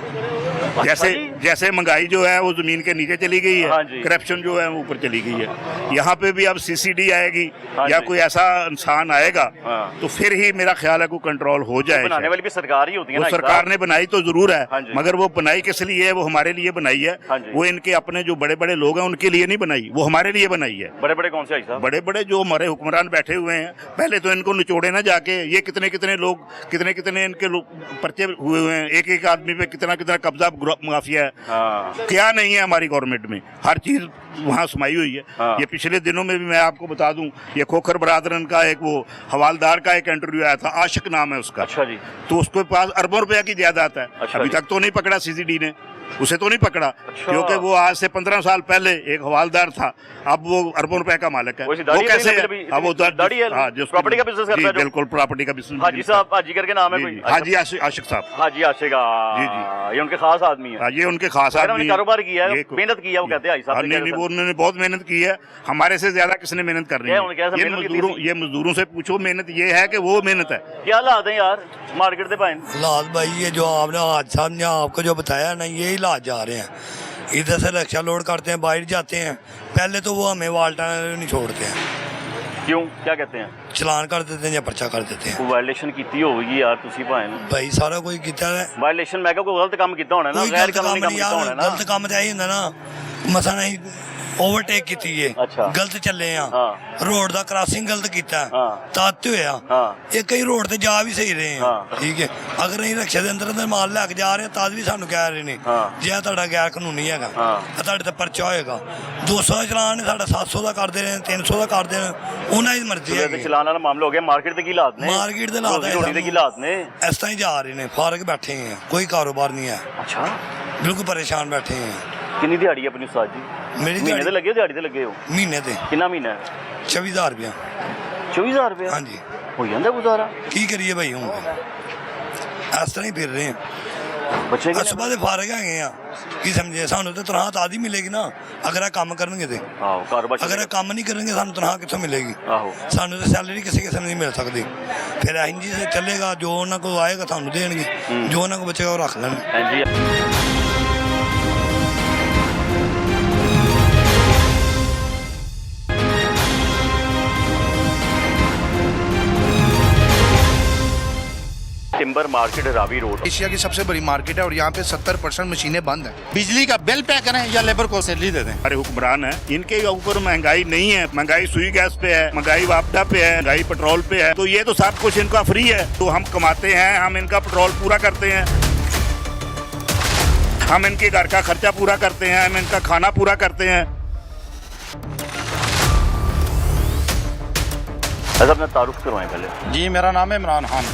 Speaker 4: जैसे
Speaker 1: जी।
Speaker 4: जैसे महंगाई जो है वो जमीन के नीचे चली गई
Speaker 1: हाँ
Speaker 4: है,
Speaker 1: जी।
Speaker 4: करप्शन जो है वो ऊपर चली गई है। यहाँ पे भी अब सीसीडी आएगी
Speaker 1: हाँ
Speaker 4: या
Speaker 1: जी।
Speaker 4: कोई ऐसा इंसान आएगा
Speaker 1: हाँ।
Speaker 4: तो फिर ही मेरा ख्याल है को कंट्रोल हो जाए।
Speaker 1: बनाने वाली भी सरकार ही होती है
Speaker 4: वो
Speaker 1: ना।
Speaker 4: सरकार ने बनाई तो जरूर
Speaker 1: हाँ
Speaker 4: है,
Speaker 1: जी।
Speaker 4: मगर वो बनाई किस लिए है? वो हमारे लिए बनाई है।
Speaker 1: हाँ जी।
Speaker 4: वो इनके अपने जो बड़े बड़े लोग हैं उनके लिए नहीं बनाई, वो हमारे लिए बनाई है।
Speaker 1: बड़े बड़े कौन से भाई साहब?
Speaker 4: बड़े बड़े जो हमारे हुक्मरान बैठे हुए हैं, पहले तो इनको निचोड़े ना जाके, ये कितने कितने लोग, कितने कितने इनके पर्चे हुए हुए हैं, एक एक आदमी पे कितना कितना कब्जा माफिया है।
Speaker 1: हाँ।
Speaker 4: क्या नहीं है हमारी गवर्नमेंट में, हर चीज वहाँ समाई हुई है।
Speaker 1: हाँ।
Speaker 4: ये पिछले दिनों में भी मैं आपको बता दूं, ये खोखर बरादरन का एक वो हवालदार का एक इंटरव्यू आया था, आशिक नाम है उसका।
Speaker 1: अच्छा जी।
Speaker 4: तो उसके पास अरबों रुपया की जायदाद है।
Speaker 1: अच्छा
Speaker 4: अभी
Speaker 1: जी।
Speaker 4: तक तो नहीं पकड़ा सीसीडी ने, उसे तो नहीं पकड़ा,
Speaker 1: अच्छा।
Speaker 4: क्योंकि वो आज से 15 साल पहले एक हवालदार था, अब वो अरबों रुपए का मालिक है।
Speaker 1: वैसे दाढ़ी
Speaker 4: वो कैसे
Speaker 1: है
Speaker 4: है?
Speaker 1: अभी-
Speaker 4: अब वो
Speaker 1: दाढ़ी है,
Speaker 4: हाँ, जिसकी-
Speaker 1: प्रॉपर्टी का बिजनेस करता
Speaker 4: जी,
Speaker 1: है जो?
Speaker 4: बिल्कुल प्रॉपर्टी का बिजनेस।
Speaker 1: हाजी साहब, हाजी करके नाम है
Speaker 4: जी,
Speaker 1: कोई?
Speaker 4: जी, हाजी आशिक साहब।
Speaker 1: हाजी आशेगा।
Speaker 4: जी, जी।
Speaker 1: ये उनके खास आदमी है।
Speaker 4: हाँ, ये उनके खास
Speaker 1: अगर
Speaker 4: आदमी
Speaker 1: उन्होंने
Speaker 4: हैं।
Speaker 1: कारोबार किया है,
Speaker 4: ये
Speaker 1: मेहनत की है, वो कहते हैं, हाजी साहब
Speaker 4: हाँ,
Speaker 1: ने
Speaker 4: नहीं
Speaker 1: कहा
Speaker 4: नहीं,
Speaker 1: था।
Speaker 4: वो उन्होंने बहुत मेहनत की है, हमारे से ज्यादा किसने मेहनत कर रही
Speaker 1: क्या
Speaker 4: है?
Speaker 1: उन्होंने कैसे मेहनत की थी?
Speaker 4: ये मजदूरों से पूछो, मेहनत ये है कि वो मेहनत है।
Speaker 1: क्या हालात है यार मार्केट के पाइन?
Speaker 5: हालात भाई ये जो आपने आज साहब ने आपको जो बताया ना, यही हालात जा रहे हैं। इधर से रिक्शा लोड करते हैं, बाहर जाते हैं, पहले तो वो हमें वाल्टा नहीं छोड़ते हैं,
Speaker 1: क्यों, क्या कहते हैं?
Speaker 5: चलान कर देते हैं या पर्चा कर देते हैं।
Speaker 1: कोई वायलेशन की होगी यार, तुसी भाई
Speaker 5: भाई सारा कोई किया है,
Speaker 1: वायलेशन मैं कोई गलत काम किया होना ना,
Speaker 5: कोई
Speaker 1: गैर
Speaker 5: गलत
Speaker 1: कानूनी
Speaker 5: काम
Speaker 1: काम
Speaker 5: नहीं
Speaker 1: किया होना
Speaker 5: यार,
Speaker 1: ना।
Speaker 5: गलत काम तो यही ਹੁੰਦਾ ना, मसा नहीं ओवरटेक की है,
Speaker 1: अच्छा।
Speaker 5: गलत चले हैं,
Speaker 1: हाँ।
Speaker 5: रोड का क्रॉसिंग गलत किया,
Speaker 1: हाँ।
Speaker 5: तद होया,
Speaker 1: हाँ।
Speaker 5: ये कई रोड ते जा भी सही रहे हैं,
Speaker 1: हाँ।
Speaker 5: ठीक है। अगर नहीं रक्शे के अंदर माल लैके जा रहे हैं तद भी सानू कह रहे ने
Speaker 1: हाँ।
Speaker 5: जे तुहाडा गैर कानूनी हैगा,
Speaker 1: हाँ।
Speaker 5: तुहाडे ते परचा होएगा। 200 ਦਾ ਚਲਾਨ ਨੇ ਸਾਡਾ 700 ਦਾ ਕਰਦੇ ਨੇ, 300 ਦਾ ਕਰਦੇ ਨੇ, ਉਹਨਾਂ ਦੀ ਮਰਜ਼ੀ
Speaker 1: ਤੇ
Speaker 5: ਹੈਗੀ।
Speaker 1: ਚਲਾਨ ਵਾਲਾ ਮਾਮਲਾ ਹੋ ਗਿਆ, ਮਾਰਕੀਟ ਦੇ ਕੀ ਹਾਲਾਤ ਨੇ?
Speaker 5: ਮਾਰਕੀਟ ਦੇ ਹਾਲਾਤ ਹੈ
Speaker 1: ਰੋਟੀ ਦੇ ਕੀ ਹਾਲਾਤ ਨੇ?
Speaker 5: ਇਸ ਤਰ੍ਹਾਂ ਹੀ ਜਾ ਰਹੇ ਨੇ, ਫਾਰਗ ਬੈਠੇ हैं, कोई कारोबार नहीं है,
Speaker 1: ਅੱਛਾ,
Speaker 5: बिल्कुल परेशान बैठे हैं।
Speaker 1: ਕਿੰਨੀ ਦਿਹਾੜੀ ਹੈ ਆਪਣੀ ਉਸਤਾਦ ਜੀ?
Speaker 5: मेरी
Speaker 1: ਮਹੀਨੇ ਤੇ
Speaker 5: दिहाड़ी
Speaker 1: ਲੱਗੇ ਹੋ, ਦਿਹਾੜੀ ਤੇ ਲੱਗੇ ਹੋ?
Speaker 5: महीने ते
Speaker 1: ਕਿੰਨਾ ਮਹੀਨਾ ਹੈ?
Speaker 5: 24,000 रुपया।
Speaker 1: 24000 ਰੁਪਏ?
Speaker 5: हाँ जी,
Speaker 1: ਹੋ ਜਾਂਦਾ ਗੁਜ਼ਾਰਾ?
Speaker 5: की करिए भाई हूँ इस तरह ही फिर रहे हैं।
Speaker 1: ਬੱਚੇ
Speaker 5: आज सुबह से फारग है की समझे, सानू तो तनख्वाह तादी मिलेगी ना अगर काम करेंगे तो,
Speaker 1: ਆਹੋ ਕਾਰੋਬਾਰ
Speaker 5: अगर
Speaker 1: ਚੱਲੇਗਾ।
Speaker 5: काम नहीं करेंगे सानू तनख्वाह कितों मिलेगी?
Speaker 1: ਆਹੋ
Speaker 5: सानू तो सैलरी किसी किस्म नहीं मिल सकती। फिर इंज से चलेगा, जो उन्होंने को आएगा सानू देंगे, जो उन्होंने को बचेगा वो रख लेंगे।
Speaker 1: ਹਾਂਜੀ। Timber market Ravi road.
Speaker 2: Asia की सबसे बड़ी मार्केट है और यहाँ पे 70% मशीनें बंद हैं।
Speaker 3: बिजली का बिल पे करें या लेबर को सैलरी दे दें।
Speaker 4: हमारे हुक्मरान है, इनके ऊपर महंगाई नहीं है, महंगाई सुई गैस पे है, महंगाई वापडा पे है, महंगाई पेट्रोल पे है, तो ये तो सब कुछ इनका फ्री है। तो हम कमाते हैं, हम इनका पेट्रोल पूरा करते हैं, हम इनके घर का खर्चा पूरा करते हैं, हम इनका खाना पूरा करते हैं।
Speaker 1: ऐसा अपना तारुफ करवाएं पहले।
Speaker 3: जी, मेरा नाम है इमरान खान।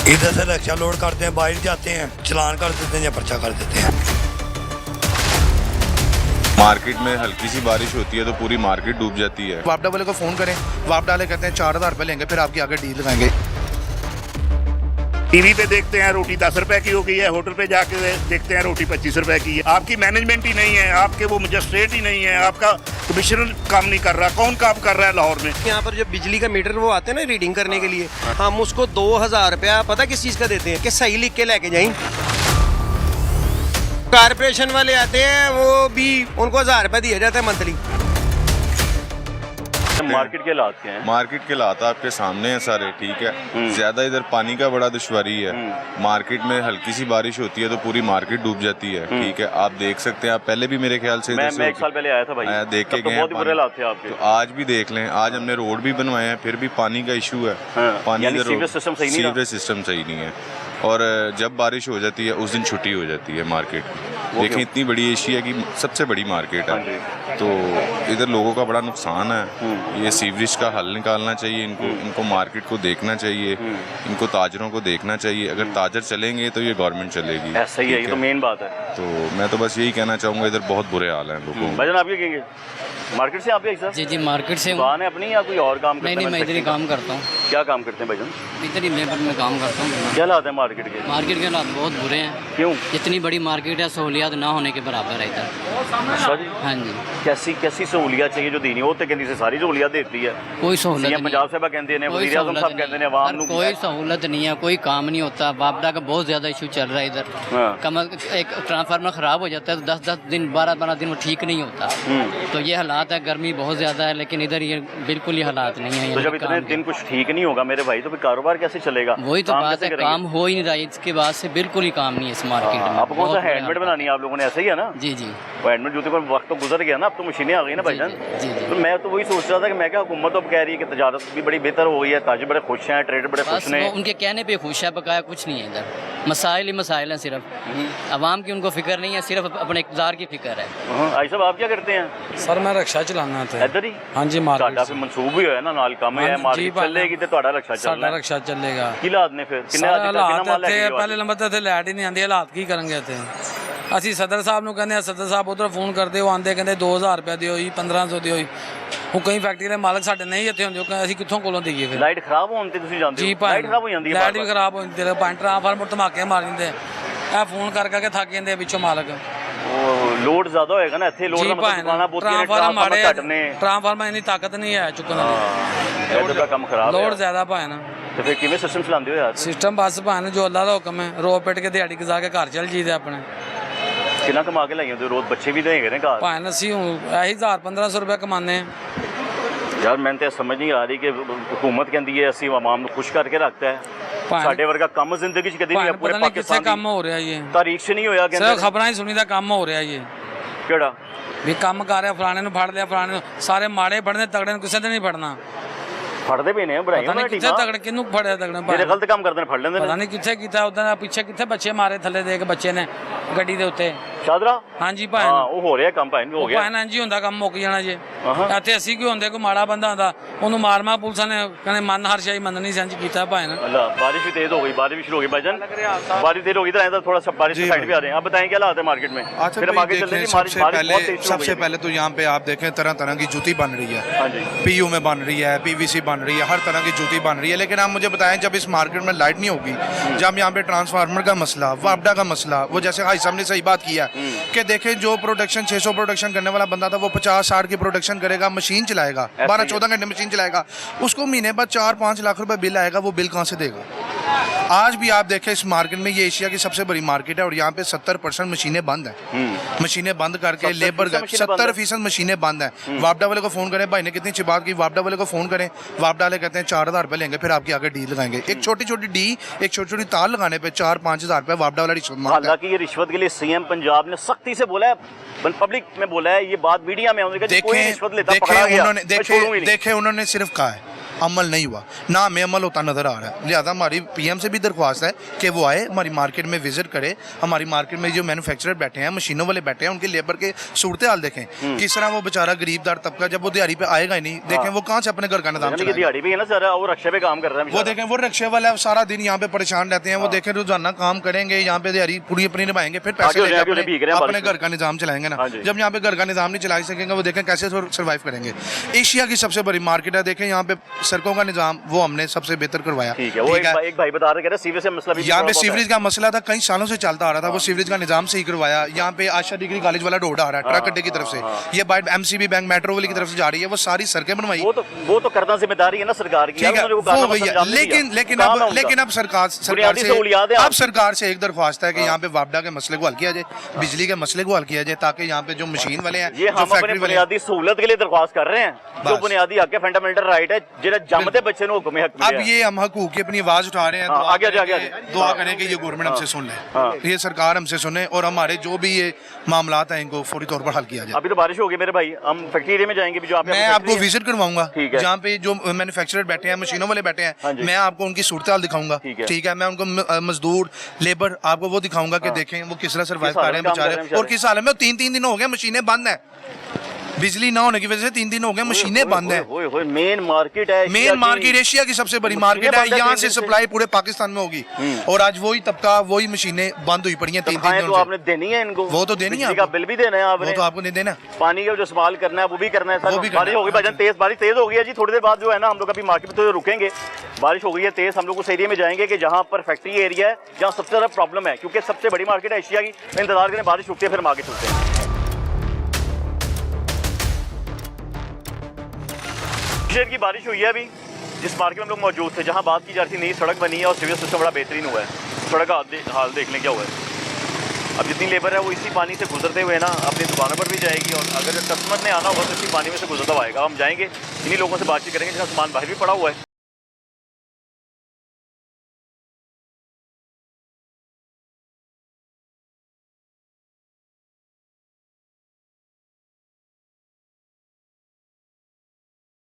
Speaker 5: इधर से रिक्शा लोड करते हैं, बाहर जाते हैं, चलान कर देते हैं या पर्चा कर देते हैं।
Speaker 6: मार्केट में हल्की सी बारिश होती है तो पूरी मार्केट डूब जाती है।
Speaker 2: वापडा वाले को फ़ोन करें, वापडा वाले कहते हैं 4,000 रुपये लेंगे, फिर आपकी आगे डील लगाएंगे।
Speaker 4: टीवी पे देखते हैं रोटी 10 रुपए की हो गई है, होटल पे जाके देखते हैं रोटी 25 रुपए की है। आपकी मैनेजमेंट ही नहीं है, आपके वो मजिस्ट्रेट ही नहीं है, आपका कमिश्नर काम नहीं कर रहा। कौन काम कर रहा है लाहौर में?
Speaker 7: यहाँ पर जो बिजली का मीटर वो आते हैं ना रीडिंग करने के लिए, हम उसको 2,000 रुपया पता किस चीज़ का देते हैं कि सही लिख के लेके जाएं। कारपोरेशन वाले आते हैं, वो भी उनको 1,000 रुपया दिया जाता है मंथली।
Speaker 1: मार्केट के हालात क्या हैं?
Speaker 6: मार्केट के हालात आपके सामने हैं सारे, ठीक है। ज्यादा इधर पानी का बड़ा दुश्वारी है। मार्केट में हल्की सी बारिश होती है तो पूरी मार्केट डूब जाती है, ठीक है। आप देख सकते हैं, आप पहले भी मेरे ख्याल से
Speaker 1: मैं
Speaker 6: इधर से
Speaker 1: 1 साल पहले आया था भाई,
Speaker 6: आया, देख के
Speaker 1: तब तो
Speaker 6: गए
Speaker 1: बहुत ही
Speaker 6: हैं
Speaker 1: बुरे
Speaker 6: पानी।
Speaker 1: हालात थे आपके।
Speaker 6: तो आज भी देख लें, आज हमने रोड भी बनवाए हैं, फिर भी पानी का इशू है। पानी
Speaker 1: यानी
Speaker 6: इधर
Speaker 1: सीवरेज सिस्टम सही नहीं रहा?
Speaker 6: सीवरेज सिस्टम सही नहीं है, और जब बारिश हो जाती है उस दिन छुट्टी हो जाती है मार्केट की। देखें, इतनी बड़ी एशिया की सबसे बड़ी मार्केट है, तो इधर लोगों का बड़ा नुकसान है। ये सीवरेज का हल निकालना चाहिए इनको, इनको मार्केट को देखना चाहिए, इनको ताजरों को देखना चाहिए। अगर ताजर चलेंगे तो ये गवर्नमेंट चलेगी।
Speaker 1: ऐसा ही है, ये तो मेन बात है।
Speaker 6: तो मैं तो बस यही कहना चाहूँगा, इधर बहुत बुरे हाल हैं लोगों के।
Speaker 1: भाईजान आप क्या कहेंगे? मार्केट से आप सर?
Speaker 8: जी मार्केट से हूँ।
Speaker 1: दुकान है अपनी या कोई और काम करते हैं?
Speaker 8: नहीं, मैं इधर ही काम करता हूँ।
Speaker 1: क्या काम करते हैं भाईजान?
Speaker 8: इधर ही लेबर में काम करता हूँ।
Speaker 1: क्या हालात है मार्केट के?
Speaker 8: मार्केट के हालात बहुत बुरे हैं।
Speaker 1: क्यों?
Speaker 8: इतनी बड़ी मार्केट है, सहूलियात ना होने के बराबर है इधर।
Speaker 1: अच्छा जी।
Speaker 8: हाँ जी।
Speaker 1: कैसी कैसी सहूलियत चाहिए जो देनी हो तो कहती से सारी सहूलियत देती है।
Speaker 8: कोई सहूलत
Speaker 1: सीएम
Speaker 8: नहीं,
Speaker 1: पंजाब साहब कहते हैं, वज़ीर आज़म साहब कहते हैं, आवाम नू
Speaker 8: कोई सहूलत नहीं है, कोई काम नहीं होता। वापडा का बहुत ज़्यादा इशू चल रहा है इधर।
Speaker 1: हाँ।
Speaker 8: एक ट्रांसफार्मर ख़राब हो जाता है तो 10-10 दिन 12-12 दिन वो ठीक नहीं होता। तो ये हालात है, गर्मी बहुत ज़्यादा है, लेकिन इधर ये बिल्कुल ही हालात नहीं है।
Speaker 1: तो जब इतने दिन कुछ ठीक नहीं होगा मेरे भाई, तो फिर कारोबार कैसे चलेगा?
Speaker 8: वही तो
Speaker 1: काम
Speaker 8: बात
Speaker 1: कैसे
Speaker 8: है,
Speaker 1: करेंगे?
Speaker 8: काम हो ही नहीं रहा। इसके बाद से बिल्कुल ही काम नहीं है इस मार्केट में।
Speaker 1: आप कौन सा
Speaker 8: बहुत बुरे
Speaker 1: हैंडमेड
Speaker 8: हालात।
Speaker 1: बनानी है आप लोगों ने? ऐसा ही है ना?
Speaker 8: जी जी
Speaker 1: वो हैंडमेड जूते पर वक्त तो गुजर गया ना, अब तो मशीनें आ गई ना भाईजान।
Speaker 8: जी, जी।
Speaker 1: तो मैं तो वही सोच रहा था कि मैं क्या, हुकूमत अब कह रही है कि तजारत भी बड़ी बेहतर हो गई है, ताजिर बड़े खुश हैं, ट्रेडर बड़े खुश
Speaker 8: बस वो
Speaker 1: हैं।
Speaker 8: उनके कहने पे खुश है, बकाया कुछ नहीं है इधर। मसाइल ही मसाइल हैं सिर्फ। आवाम की उनको फिक्र नहीं है, सिर्फ अपने इक़्तिदार की फिक्र है।
Speaker 1: आई साहब आप क्या करते हैं?
Speaker 9: सर मैं रक्षा चलाना था।
Speaker 1: इधर ही?
Speaker 9: हाँ जी, मार्केट
Speaker 1: ਤੁਹਾਡਾ ਫਿਰ ਮਨਸੂਬ ਹੀ ਹੋਇਆ ਨਾ ਨਾਲ ਕੰਮ ਹੈ, ਮਾਰਕੀਟ ਚੱਲੇਗੀ ਤੇ ਤੁਹਾਡਾ ਰਕਸ਼ਾ ਚੱਲਣਾ
Speaker 9: ਸਾਡਾ ਰਕਸ਼ਾ ਚੱਲੇਗਾ।
Speaker 1: ਕੀ ਹਾਲਾਤ ਨੇ ਫਿਰ? ਕਿੰਨੇ
Speaker 9: ਸਾਰਾ
Speaker 1: ਅੱਜ ਤੱਕ ਕਿੰਨਾ
Speaker 9: ਹਾਲਾਤ
Speaker 1: ਮਾਲ ਲੈ ਕੇ
Speaker 9: ਇੱਥੇ
Speaker 1: ਗਏ?
Speaker 9: ਪਹਿਲੇ ਨੰਬਰ ਤੇ ਇੱਥੇ ਲਾਈਟ ਹੀ ਨਹੀਂ ਆਉਂਦੀ। ਹਾਲਾਤ ਕੀ ਕਰਾਂਗੇ ਇੱਥੇ? ਅਸੀਂ ਸਦਰ ਸਾਹਿਬ ਨੂੰ ਕਹਿੰਦੇ ਆ, ਸਦਰ ਸਾਹਿਬ ਉਧਰ ਫੋਨ ਕਰਦੇ, ਉਹ ਆਂਦੇ ਕਹਿੰਦੇ 2,000 ਰੁਪਏ ਦਿਓ ਜੀ, 1,500 ਦਿਓ ਜੀ। ਹੁਣ ਕਈ ਫੈਕਟਰੀ ਦੇ ਮਾਲਕ ਸਾਡੇ ਨਹੀਂ ਇੱਥੇ ਹੁੰਦੇ, ਉਹ ਕਹਿੰਦੇ ਅਸੀਂ ਕਿੱਥੋਂ ਕੋਲੋਂ ਦੇਈਏ ਫਿਰ?
Speaker 1: ਲਾਈਟ ਖਰਾਬ ਹੋਣ ਤੇ ਤੁਸੀਂ ਜਾਂਦੇ
Speaker 9: ਜੀ
Speaker 1: ਹੋ?
Speaker 9: ਭਾਈ
Speaker 1: ਲਾਈਟ ਖਰਾਬ ਹੋ ਜਾਂਦੀ ਹੈ?
Speaker 9: ਲਾਈਟ ਵੀ ਖਰਾਬ ਹੋ ਜਾਂਦੀ ਹੈ, ਪੰਜ ਟਰਾਂਸਫਾਰਮਰ ਧਮਾਕੇ ਮਾਰ ਦਿੰਦੇ। ਇਹ ਫੋਨ ਕਰ ਕਰਕੇ ਥੱਕ ਜਾਂਦੇ ਆ ਪਿੱਛੋਂ ਮਾਲਕ।
Speaker 1: ਉਹ ਲੋਡ ਜ਼ਿਆਦਾ ਹੋਏਗਾ ਨਾ ਇੱਥੇ, ਲੋਡ
Speaker 9: ਜੀ
Speaker 1: ਦਾ
Speaker 9: ਭਾਈ
Speaker 1: ਮਤਲਬ ਦੁਕਾਨਾਂ ਬਹੁਤੀਆਂ ਨੇ,
Speaker 9: ਟਰਾਂਸਫਾਰਮਰ ਮਾੜੇ
Speaker 1: ਘੱਟ ਨੇ,
Speaker 9: ਟਰਾਂਸਫਾਰਮਰ ਇੰਨੀ ਤਾਕਤ ਨਹੀਂ ਹੈ ਚੁੱਕਣ ਦੀ।
Speaker 1: ਲੋਡ ਦਾ ਕੰਮ ਖਰਾਬ
Speaker 9: ਲੋਡ
Speaker 1: ਹੈ।
Speaker 9: ਜ਼ਿਆਦਾ ਭਾਈ ਨਾ
Speaker 1: ਤੇ ਫਿਰ ਕਿਵੇਂ ਸਿਸਟਮ ਚਲਾਉਂਦੇ ਹੋ ਯਾਰ?
Speaker 9: ਸਿਸਟਮ ਬਸ ਭਾਣ ਜੋ ਅੱਲਾ ਦਾ ਹੁਕਮ ਹੈ, ਰੋ ਪਿੱਟ ਕੇ ਦਿਹਾੜੀ ਗੁਜ਼ਾਰ ਕੇ ਘਰ ਚੱਲ ਜੀਦੇ ਆਪਣੇ।
Speaker 1: ਕਿੰਨਾ ਕਮਾ ਕੇ ਲਾਈ ਹੁੰਦੇ ਰੋਜ਼? ਬੱਚੇ ਵੀ ਦੇਂਗੇ ਨੇ ਘਰ।
Speaker 9: ਭਾਣ ਅਸੀਂ ਹੁਣ ਇਹੀ 1000-1500 ਰੁਪਏ ਕਮਾਉਂਦੇ ਹਾਂ।
Speaker 1: ਯਾਰ ਮੈਨੂੰ ਤਾਂ ਸਮਝ ਨਹੀਂ ਆ ਰਹੀ ਕਿ ਹੁਕੂਮਤ ਕਹਿੰਦੀ ਹੈ ਅਸੀਂ ਆਵਾਮ ਨੂੰ ਖੁਸ਼ ਕਰਕੇ ਰੱਖਤਾ ਹੈ,
Speaker 9: ਭਾਣ
Speaker 1: ਸਾਡੇ ਵਰਗਾ ਕੰਮ ਜ਼ਿੰਦਗੀ 'ਚ ਕਦੀ ਨਹੀਂ ਹੋਇਆ
Speaker 9: ਭਾਣ
Speaker 1: ਪੂਰੇ
Speaker 9: ਪਤਾ ਨਹੀਂ ਕਿੱਥੇ
Speaker 1: ਪਾਕਿਸਤਾਨ
Speaker 9: ਕੰਮ
Speaker 1: ਦੀ
Speaker 9: ਹੋ ਰਿਹਾ ਇਹ।
Speaker 1: ਤਾਰੀਖ 'ਚ ਨਹੀਂ ਹੋਇਆ
Speaker 9: ਸਿਰ
Speaker 1: ਕਹਿੰਦੇ।
Speaker 9: ਖਬਰਾਂ ਹੀ ਸੁਣੀ ਦਾ ਕੰਮ ਹੋ ਰਿਹਾ ਇਹ,
Speaker 1: ਕਿਹੜਾ?
Speaker 9: ਵੀ ਕੰਮ ਕਰ ਰਿਹਾ, ਫਲਾਣੇ ਨੂੰ ਫੜ ਲਿਆ, ਫਲਾਣੇ ਨੂੰ। ਸਾਰੇ ਮਾੜੇ ਫੜਨੇ, ਤਗੜੇ ਨੂੰ ਕਿਸੇ ਨੇ ਨਹੀਂ ਫੜਨਾ।
Speaker 1: ਫੜਦੇ ਪਏ ਨੇ ਬਣਾਈ
Speaker 9: ਪਤਾ
Speaker 1: ਉਹਨਾਂ
Speaker 9: ਨਹੀਂ
Speaker 1: ਨੇ
Speaker 9: ਕਿੱਥੇ
Speaker 1: ਟੀਮਾਂ,
Speaker 9: ਤਗੜੇ, ਕਿਹਨੂੰ ਫੜਿਆ ਤਗੜੇ
Speaker 1: ਜਿਹੜੇ
Speaker 9: ਭਾਣ?
Speaker 1: ਗਲਤ ਕੰਮ ਕਰਦੇ ਨੇ ਫੜ ਲੈਂਦੇ
Speaker 9: ਪਤਾ
Speaker 1: ਨੇ।
Speaker 9: ਨਹੀਂ ਕਿੱਥੇ ਕੀਤਾ ਉਦੋਂ ਪਿੱਛੇ, ਕਿੱਥੇ ਬੱਚੇ ਮਾਰੇ ਥੱਲੇ ਦੇ ਕੇ ਬੱਚੇ ਨੇ ਗੱਡੀ ਦੇ ਉੱਤੇ।
Speaker 1: ਸ਼ਾਦਰਾ?
Speaker 9: ਹਾਂਜੀ
Speaker 1: ਹਾਂ
Speaker 9: ਭਾਣ,
Speaker 1: ਉਹ ਹੋ ਰਿਹਾ ਕੰਮ ਭਾਈ, ਹੋ ਗਿਆ।
Speaker 9: ਭਾਣ ਇੰਝ ਹੀ ਹੁੰਦਾ, ਕੰਮ ਮੁੱਕ ਜਾਣਾ ਜੇ।
Speaker 1: ਹਾਂ।
Speaker 9: ਇੱਥੇ ਅਸੀਂ ਕਿਉਂ ਹੁੰਦੇ, ਕੋਈ ਮਾੜਾ ਬੰਦਾ ਹੁੰਦਾ ਉਹਨੂੰ ਮਾਰਮਾ ਪੁਲਿਸਾਂ ਨੇ ਕਹਿੰਦੇ ਮਨ ਹਰ ਸ਼ਾਈ ਮੰਨਣੀ ਸੀ, ਇੰਝ ਕੀਤਾ ਭਾਣ।
Speaker 1: अल्लाह बारिश भी तेज हो गई, बारिश भी शुरू हो गई भाईजान, बारिश देर हो गई। इधर थोड़ा सा बारिश के साइड पे आ रहे हैं, आप बताएं क्या हालात है मार्केट में?
Speaker 2: अच्छा
Speaker 1: फिर हम
Speaker 2: भाई
Speaker 1: आगे चल रहे
Speaker 2: देखें,
Speaker 1: हैं। बारिश बहुत तेज शुरू हो
Speaker 2: सबसे
Speaker 1: गई है।
Speaker 2: पहले तो यहाँ पे आप देखें तरह तरह की जूती बन रही है।
Speaker 1: हाँ जी।
Speaker 2: पीयू में बन रही है, पीवीसी बन रही है, हर तरह की जूती बन रही है। लेकिन आप मुझे बताएं, जब इस मार्केट में लाइट नहीं होगी, जब यहाँ पे ट्रांसफार्मर का मसला, वापडा का मसला, वो जैसे भाई साहब ने सही बात किया कि देखें जो प्रोडक्शन 600 प्रोडक्शन करने वाला बंदा था, वो 50-60 की प्रोडक्शन करेगा, मशीन चलाएगा, 12-14 घंटे मशीन चलाएगा, उसको महीने बाद 4-5 लाख रुपए बिल आएगा, वो बिल कहाँ से देगा? आज भी आप देखें इस मार्केट में, ये एशिया की सबसे बड़ी मार्केट है और यहाँ पे 70% मशीनें बंद हैं। मशीनें बंद करके लेबर 70% मशीनें बंद हैं। वापडा वाले को फ़ोन करें, भाई ने कितनी अच्छी बात की, वापडा वाले को फ़ोन करें, वापडा वाले कहते हैं 4,000 रुपये लेंगे, फिर आपकी आगे डील लगाएंगे। एक छोटी छोटी डी, एक छोटी छोटी तार लगाने पे 4-5 हज़ार रुपये वापडा वाला रिश्वत मांगता है।
Speaker 1: हालांकि ये रिश्वत के लिए सीएम पंजाब ने सख्ती से बोला है, पब्लिक में बोला है, ये बात मीडिया में उन्होंने कहा कोई रिश्वत लेता पकड़ा गया, मैं छोड़ूंगी नहीं।
Speaker 2: देखे उन्होंने सिर्फ कहा है, अमल नहीं हुआ, ना हमें अमल होता नज़र आ रहा है। लिहाजा हमारी PM से भी दरख्वास्त है कि वो आए, हमारी मार्केट में विजिट करे, हमारी मार्केट में जो मैन्युफैक्चरर बैठे हैं, मशीनों वाले बैठे हैं, उनके लेबर के सूरत हाल देखें, किस तरह वो बेचारा गरीबदार तबका जब वो दिहाड़ी पे आएगा ही नहीं, देखें वो कहाँ से अपने घर का निजाम चलाएगा।
Speaker 1: दिहाड़ी भी है ना सर, वो रक्षा पे काम कर रहा है,
Speaker 2: वो देखें वो रिक्शे वाला सारा दिन यहाँ पे परेशान रहते हैं, वो देखें रोजाना काम करेंगे, यहाँ पे दिहाड़ी पूरी अपनी निभाएंगे, फिर पैसे लेके अपने घर का निजाम चलाएंगे ना। जब यहाँ पे घर का निजाम नहीं चला सकेंगे, वो देखें कैसे सर्वाइव करेंगे। एशिया की सबसे बड़ी मार्केट है, देखें यहाँ पे सड़कों का निजाम वो हमने सबसे बेहतर करवाया।
Speaker 1: ठीक है, वो एक भाई बता रहे सीवरेज का मसला भी,
Speaker 2: यहाँ पे सीवरेज का मसला था, कई सालों से चलता आ रहा था, वो सीवरेज का निजाम सही करवाया। यहाँ पे आशा डिग्री कॉलेज वाला रोड आ रहा है ट्रक अड्डे की तरफ से, ये बाइट MCB बैंक मेट्रो वाली की तरफ से जा रही है, वो सारी सड़कें बनवाई।
Speaker 1: वो तो करना जिम्मेदारी है ना सरकार की,
Speaker 2: ठीक है, वो भैया, लेकिन अब सरकार से एक दरख्वास्त है कि यहाँ पे वापडा के मसले को हल किया जाए, बिजली के मसले को हल किया जाए, ताकि यहाँ पे जो मशीन वाले हैं,
Speaker 1: ये हम अपने बुनियादी सहूलत के लिए दरख्वास्त कर रहे हैं, जो बुनियादी हक है, फंडामेंटल राइट है, जिन्हें जमते बच्चे को हुक्म हक
Speaker 2: अब ये हम हकूक की अपनी आवाज उठा रहे हैं, दुआ करें कि ये गवर्नमेंट हमसे सुन ले, ये सरकार हमसे सुने और हमारे जो भी ये मामलात हैं इनको फौरी तौर पर हल किया जाए।
Speaker 1: अभी तो बारिश होगी मेरे भाई, हम फैक्ट्री एरिया में जाएंगे भी, जो
Speaker 2: मैं आपको विजिट करवाऊंगा, जहाँ पे जो मैन्युफैक्चरर बैठे हैं, मशीनों वाले बैठे हैं, मैं आपको उनकी सूरत हाल दिखाऊंगा। ठीक है, मैं उनको मजदूर लेबर आपको वो दिखाऊंगा कि देखें वो किस तरह सर्वाइव कर रहे हैं बेचारे, और किस हाल में 3 दिन हो गए मशीनें बंद है, बिजली ना होने की वजह से 3 दिन हो गए मशीनें बंद है।
Speaker 1: मेन मार्केट है,
Speaker 2: मेन मार्केट एशिया की सबसे बड़ी मार्केट है, यहाँ से सप्लाई पूरे पाकिस्तान में होगी, और आज वही तबका वही मशीनें बंद हुई पड़ी हैं 3 दिन
Speaker 1: तो आपने देनी है इनको,
Speaker 2: वो तो देनी है,
Speaker 1: बिल भी देना है आपने,
Speaker 2: वो तो आपको नहीं देना,
Speaker 1: पानी का जो इस्तेमाल करना है वो भी करना है। बारिश होगी भाईजान, बारिश तेज हो गई है जी, थोड़ी देर बाद जो है ना हम लोग अभी मार्केट में तो रुकेंगे, बारिश हो गई है तेज, हम लोग उस एरिया में जाएंगे कि जहाँ पर फैक्ट्री एरिया है, जहाँ सबसे ज्यादा प्रॉब्लम है, क्योंकि सबसे बड़ी मार्केट है एशिया की। इंतजार करें, बारिश रुकती है फिर हम आगे चलते हैं। शहर की बारिश हुई है अभी, जिस मार्केट में हम लोग मौजूद थे, जहाँ बात की जा रही थी नई सड़क बनी है और सिविल सिस्टम बड़ा बेहतरीन हुआ है, सड़क का हाल देख लें क्या हुआ है। अब जितनी लेबर है वो इसी पानी से गुजरते हुए ना अपनी दुकानों पर भी जाएगी, और अगर कस्टमर ने आना होगा तो इसी पानी में से गुजरता हुआ आएगा। हम जाएंगे, इन्हीं लोगों से बातचीत करेंगे जिसका सामान बाहर भी पड़ा हुआ है।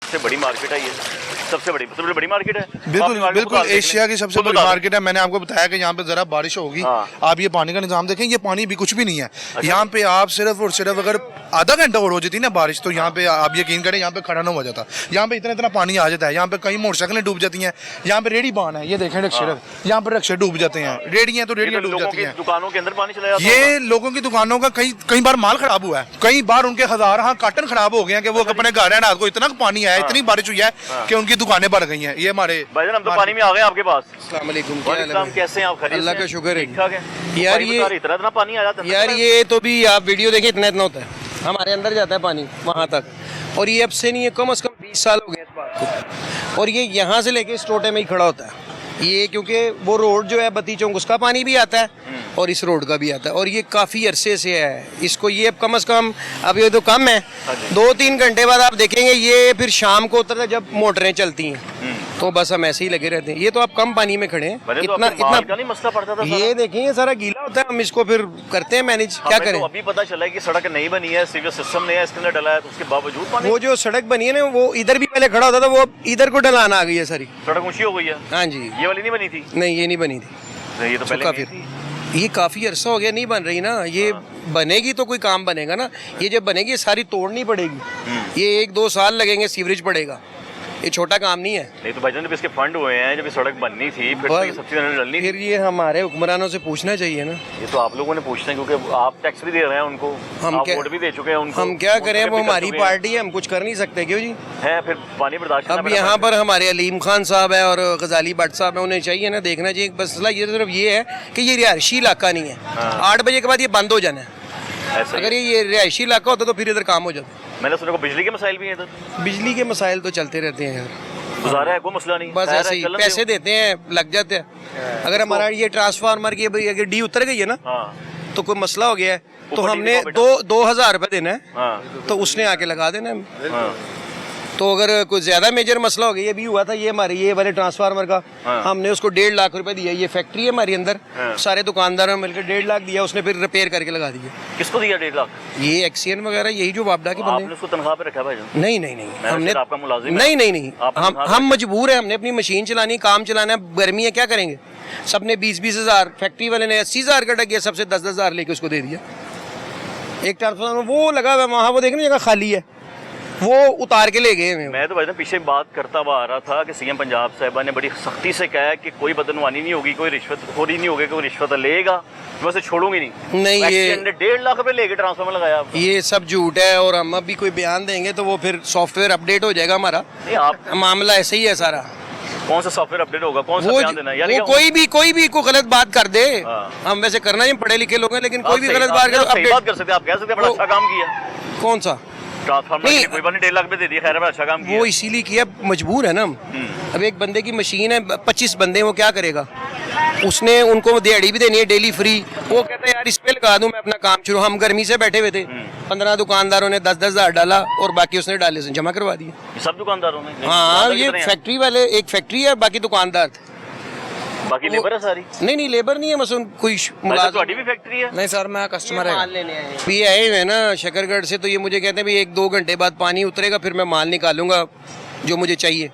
Speaker 1: सबसे बड़ी मार्केट है ये, सबसे बड़ी मार्केट है,
Speaker 2: बिल्कुल एशिया की सबसे बड़ी मार्केट है। मैंने आपको बताया कि यहाँ पे जरा बारिश होगी, आप ये पानी का निजाम देखें, ये पानी भी कुछ भी नहीं है यहाँ पे। आप सिर्फ और सिर्फ अगर आधा घंटा और हो जाती ना बारिश, तो यहाँ पे आप यकीन करें यहाँ पे खड़ा ना हो जाता, यहाँ पे इतना पानी आ जाता है, यहाँ पे कई मोटरसाइकिलें डूब जाती हैं, यहाँ पे रेडी बान है, ये देखें रिक्शे, यहाँ पे रिक्शे डूब जाते हैं, रेडियाँ तो रेडियाँ डूब जाती हैं,
Speaker 1: दुकानों के अंदर पानी चला जाता है।
Speaker 2: ये लोगों की दुकानों का कई बार माल खराब हुआ है, कई बार उनके हजार कार्टन खराब हो गए हैं कि वो अपने घर है, रात को इतना पानी आया, इतनी बारिश हुई है कि उनकी दुकानें भर गई हैं। ये हमारे
Speaker 1: भाईजान हम तो पानी में आ गए आपके पास।
Speaker 7: अस्सलाम वालेकुम,
Speaker 1: कैसे हैं आप?
Speaker 7: अल्लाह का शुक्र है।
Speaker 1: ठीक ठाक है
Speaker 7: यार ये
Speaker 1: इतना पानी आ जाता है
Speaker 7: यार, ये तो भी आप वीडियो देखें, इतना होता है, हमारे अंदर जाता है पानी वहाँ तक, और ये अब से नहीं है, कम से कम 20 साल हो गए इस बात को, और ये यहाँ से लेके इस टोटे में ही खड़ा होता है ये, क्योंकि वो रोड जो है बत्ती चौक, उसका पानी भी आता है और इस रोड का भी आता है, और ये काफ़ी अरसे से है इसको, ये अब कम से कम, अब ये तो कम है, 2-3 घंटे बाद आप देखेंगे ये फिर शाम को उतरता है जब मोटरें चलती हैं, तो बस हम ऐसे ही लगे रहते हैं। ये तो आप कम पानी में खड़े हैं, इतना
Speaker 1: नहीं मसला पड़ता था,
Speaker 7: ये देखें ये सारा गीला होता है, हम इसको फिर करते हैं मैनेज, क्या करें।
Speaker 1: तो अभी पता चला है कि सड़क नहीं बनी है, सीवर सिस्टम नहीं है, इसके अंदर डला है, तो उसके बावजूद पानी,
Speaker 7: वो जो सड़क बनी है ना, वो इधर भी पहले खड़ा होता था, वो इधर को ढलान आ गई है सारी,
Speaker 1: सड़क ऊंची हो गई है।
Speaker 7: हाँ जी,
Speaker 1: ये वाली नहीं बनी थी?
Speaker 7: नहीं ये नहीं बनी थी,
Speaker 1: ये तो पहले
Speaker 7: काफी, ये काफी अरसा हो गया नहीं बन रही ना, ये बनेगी तो कोई काम बनेगा ना, ये जब बनेगी सारी तोड़नी पड़ेगी, ये 1-2 साल लगेंगे, सीवरेज पड़ेगा, ये छोटा काम नहीं है।
Speaker 1: नहीं तो भाईजान जब इसके फंड हुए हैं, जब ये सड़क बननी थी, फिर तो ये सबसे डलनी थी,
Speaker 7: फिर ये हमारे हुक्मरानों से पूछना चाहिए ना।
Speaker 1: ये तो आप लोगों ने पूछना है, क्योंकि आप टैक्स भी दे रहे हैं उनको,
Speaker 7: हम
Speaker 1: आप वोट भी दे चुके हैं उनको,
Speaker 7: हम क्या करें, वो हमारी पार्टी है, हम कुछ कर नहीं सकते, क्यों जी
Speaker 1: है, फिर पानी बर्दाश्त।
Speaker 7: अब यहाँ पर हमारे अलीम खान साहब है और गजाली भट्ट साहब है, उन्हें चाहिए ना देखना चाहिए, मसला ये सिर्फ ये है कि ये रिहायशी इलाका नहीं है, 8 बजे के बाद ये बंद हो जाना है, अगर ये रिहायशी इलाका होता तो फिर इधर काम हो जाता।
Speaker 1: मैंने सुना को बिजली के मसाइल भी हैं इधर।
Speaker 7: बिजली के मसाइल तो चलते रहते हैं यार,
Speaker 1: गुजारा है, कोई मसला नहीं,
Speaker 7: बस ऐसे ही पैसे देते हैं, लग जाते हैं। अगर हमारा ये ट्रांसफार्मर की अगर डी उतर गई है ना, तो कोई मसला हो गया है, तो हमने 2,000 रुपये देना है, तो उसने आके लगा देना है। तो अगर कोई ज़्यादा मेजर मसला हो गया, ये भी हुआ था, ये हमारे ये वाले ट्रांसफार्मर का हमने उसको 1.5 लाख रुपए दिया। ये फैक्ट्री है हमारी अंदर, सारे दुकानदारों में मिलकर 1.5 लाख दिया, उसने फिर रिपेयर करके लगा दिया।
Speaker 1: किसको दिया 1.5 लाख?
Speaker 7: ये एक्सीएन वगैरह, यही जो वापडा के बंदे।
Speaker 1: आपने उसको तनख्वाह पे रखा भाई?
Speaker 7: नहीं, हमने
Speaker 1: आपका मुलाजिम है?
Speaker 7: नहीं, हम मजबूर हैं, हमने अपनी मशीन चलानी, काम चलाना है, गर्मी है, क्या करेंगे। सबने 20-20 हज़ार, फैक्ट्री वाले ने 80 हज़ार का टक, सबसे 10-10 हज़ार लेके उसको दे दिया। एक ट्रांसफार्मर वो लगा हुआ वहाँ, वो देखने जगह खाली है, वो उतार के ले गए।
Speaker 1: मैं तो भाई पीछे बात करता हुआ आ रहा था कि सीएम पंजाब साहिबा ने बड़ी सख्ती से कहा है कि कोई बदनवानी नहीं होगी, कोई रिश्वतखोरी नहीं होगी, कोई रिश्वत लेगा मैं उसे छोड़ूंगी नहीं। ये 1.5 लाख रुपए लेके ट्रांसफार्मर लगाया। ये
Speaker 7: सब झूठ है, और हम अभी कोई बयान देंगे तो वो फिर सॉफ्टवेयर अपडेट हो जाएगा हमारा।
Speaker 1: आप
Speaker 7: मामला ऐसे ही है सारा।
Speaker 1: कौन सा सॉफ्टवेयर अपडेट होगा, कौन सा बयान देना है?
Speaker 7: वो कोई भी को गलत बात कर दे, हम वैसे करना ही पढ़े लिखे लोग हैं, लेकिन कोई भी गलत बात कर
Speaker 1: सकते, आप कह सकते हैं बड़ा अच्छा काम किया।
Speaker 7: कौन सा
Speaker 1: ट्रांसफार्मर के लिए कोई बात नहीं, 1.5 लाख पे दे दिया, खैर अच्छा काम किया।
Speaker 7: वो इसीलिए किया, मजबूर है ना हम। अब एक बंदे की मशीन है, 25 बंदे, वो क्या करेगा? उसने उनको दिहाड़ी भी देनी है डेली फ्री। वो कहता है यार इस पे लगा दूं मैं अपना काम शुरू। हम गर्मी से बैठे हुए थे, 15 दुकानदारों ने 10-10 हज़ार डाला और बाकी उसने डाले से जमा करवा दिए।
Speaker 1: सब दुकानदारों ने?
Speaker 7: हाँ, ये फैक्ट्री वाले, एक फैक्ट्री है, बाकी दुकानदार थे।
Speaker 1: बाकी लेबर है सारी?
Speaker 7: नहीं, लेबर नहीं है, बस कोई
Speaker 1: मुलाजिम भी फैक्ट्री है?
Speaker 9: नहीं सर, मैं कस्टमर है।
Speaker 7: भी आए हुए ना शकरगढ़ से, तो ये मुझे कहते हैं भाई 1-2 घंटे बाद पानी उतरेगा, फिर मैं माल निकालूंगा जो मुझे चाहिए।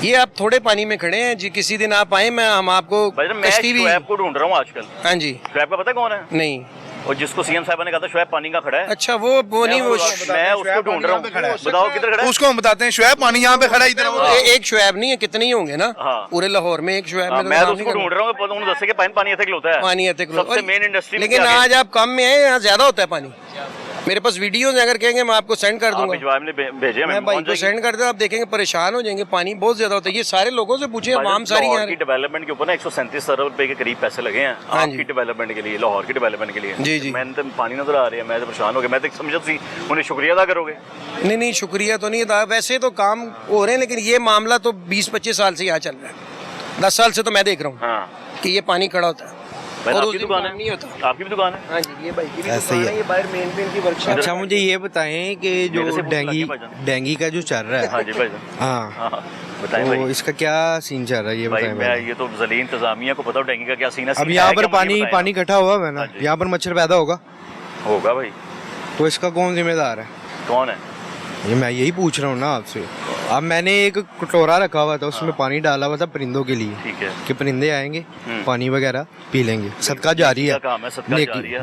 Speaker 7: ये आप थोड़े पानी में खड़े हैं जी, किसी दिन आप आए, हम आपको
Speaker 1: कश्ती भी शोएब को ढूंढ रहा हूँ आजकल।
Speaker 7: हाँ जी।
Speaker 1: शोएब का पता कौन है?
Speaker 7: नहीं।
Speaker 1: और जिसको सीएम साहब ने कहा था शोएब पानी का खड़ा है।
Speaker 7: अच्छा, वो नहीं, वो
Speaker 1: मैं उसको ढूंढ रहा हूँ। बताओ किधर खड़ा है?
Speaker 2: उसको हम बताते हैं, शोएब पानी यहाँ पे खड़ा है इधर।
Speaker 7: एक शोएब नहीं है, कितने ही होंगे ना पूरे लाहौर में, एक शोएब।
Speaker 1: मैं तो उसको ढूंढ रहा हूँ, उन्होंने दस के पानी ऐसे होता है, पानी ऐसे सबसे मेन इंडस्ट्री।
Speaker 7: लेकिन आज आप कम में है, यहाँ ज्यादा होता है पानी। मेरे पास वीडियोज अगर कहेंगे मैं आपको सेंड कर दूंगा।
Speaker 1: भेजे
Speaker 7: मैं भाई को सेंड कर दूं, आप देखेंगे परेशान हो जाएंगे, पानी बहुत ज्यादा होता है। ये सारे लोगों से पूछे, आवाम सारी यहाँ
Speaker 1: की डेवलपमेंट के ऊपर ना 137 अरब रुपए के करीब पैसे लगे हैं आपकी डेवलपमेंट के लिए, लाहौर की डेवलपमेंट के लिए।
Speaker 7: जी।
Speaker 1: मैंने तो पानी नजर आ रही है, मैं तो परेशान हो गया। मैं तो समझा तुम उन्हें शुक्रिया अदा करोगे।
Speaker 7: नहीं, शुक्रिया तो नहीं अदा, वैसे तो काम हो रहे हैं, लेकिन ये मामला तो 20-25 साल से यहाँ चल रहा है। 10 साल से तो मैं देख रहा हूँ कि ये पानी खड़ा होता है। और
Speaker 1: आपकी दुकान है?
Speaker 7: नहीं होता।
Speaker 1: आपकी भी दुकान है?
Speaker 7: हाँ जी, ये भाई की भी दुकान है, ये बाहर मेन पेन की वर्कशॉप।
Speaker 10: अच्छा, मुझे ये बताएं कि जो डेंगी का जो चल रहा है।
Speaker 1: हाँ जी भाई।
Speaker 10: हाँ,
Speaker 1: बताएं भाई,
Speaker 10: इसका क्या सीन चल रहा है, ये बताएं
Speaker 1: मैं ये तो ज़लील इंतजामिया को पता है डेंगी का क्या सीन है।
Speaker 10: अब यहाँ पर पानी इकट्ठा हुआ है ना, यहाँ पर मच्छर पैदा होगा
Speaker 1: भाई,
Speaker 10: तो इसका कौन जिम्मेदार है?
Speaker 1: कौन है
Speaker 10: ये मैं यही पूछ रहा हूँ ना आपसे। अब मैंने एक कटोरा रखा हुआ था, उसमें पानी डाला हुआ था परिंदों के लिए,
Speaker 1: ठीक है,
Speaker 10: कि परिंदे आएंगे पानी वगैरह पी लेंगे। सदका जारी है,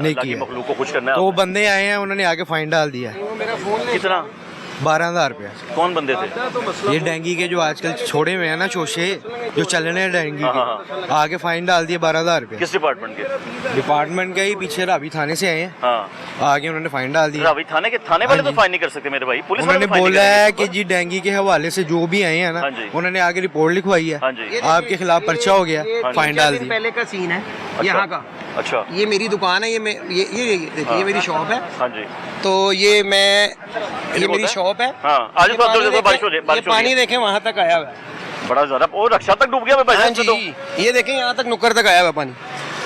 Speaker 1: नेकी मखलूक को खुश करना है।
Speaker 10: तो वो बंदे आए हैं, उन्होंने आके फाइन डाल दिया।
Speaker 1: कितना?
Speaker 10: 12,000 रुपया।
Speaker 1: कौन बंदे थे?
Speaker 10: ये डेंगी के जो आजकल छोड़े हुए हैं ना शोशे, जो चल रहे हैं डेंगी के, आगे फाइन डाल दिया 12,000 रुपया।
Speaker 1: किस डिपार्टमेंट के?
Speaker 10: डिपार्टमेंट का ही, पीछे रावी थाने से आए हैं, आगे उन्होंने फाइन डाल दिया।
Speaker 1: रावी थाने के थाने वाले तो फाइन नहीं कर सकते मेरे भाई, पुलिस
Speaker 10: उन्होंने बोला है कि जी डेंगी के हवाले से जो भी आए हैं ना, उन्होंने आगे रिपोर्ट लिखवाई है, आपके खिलाफ पर्चा हो गया, फाइन डाल दिया।
Speaker 7: पहले का सीन है यहाँ का।
Speaker 1: अच्छा,
Speaker 7: ये मेरी दुकान है, ये मेरी शॉप है।
Speaker 1: हाँ जी।
Speaker 7: तो ये मेरी शॉप है।
Speaker 1: ये
Speaker 7: पानी देखें वहाँ तक आया हुआ है,
Speaker 1: बड़ा ज्यादा, और रक्षा तक डूब गया भाई।
Speaker 7: हाँ जी, ये देखें यहाँ तक नुक्कड़ तक आया हुआ पानी।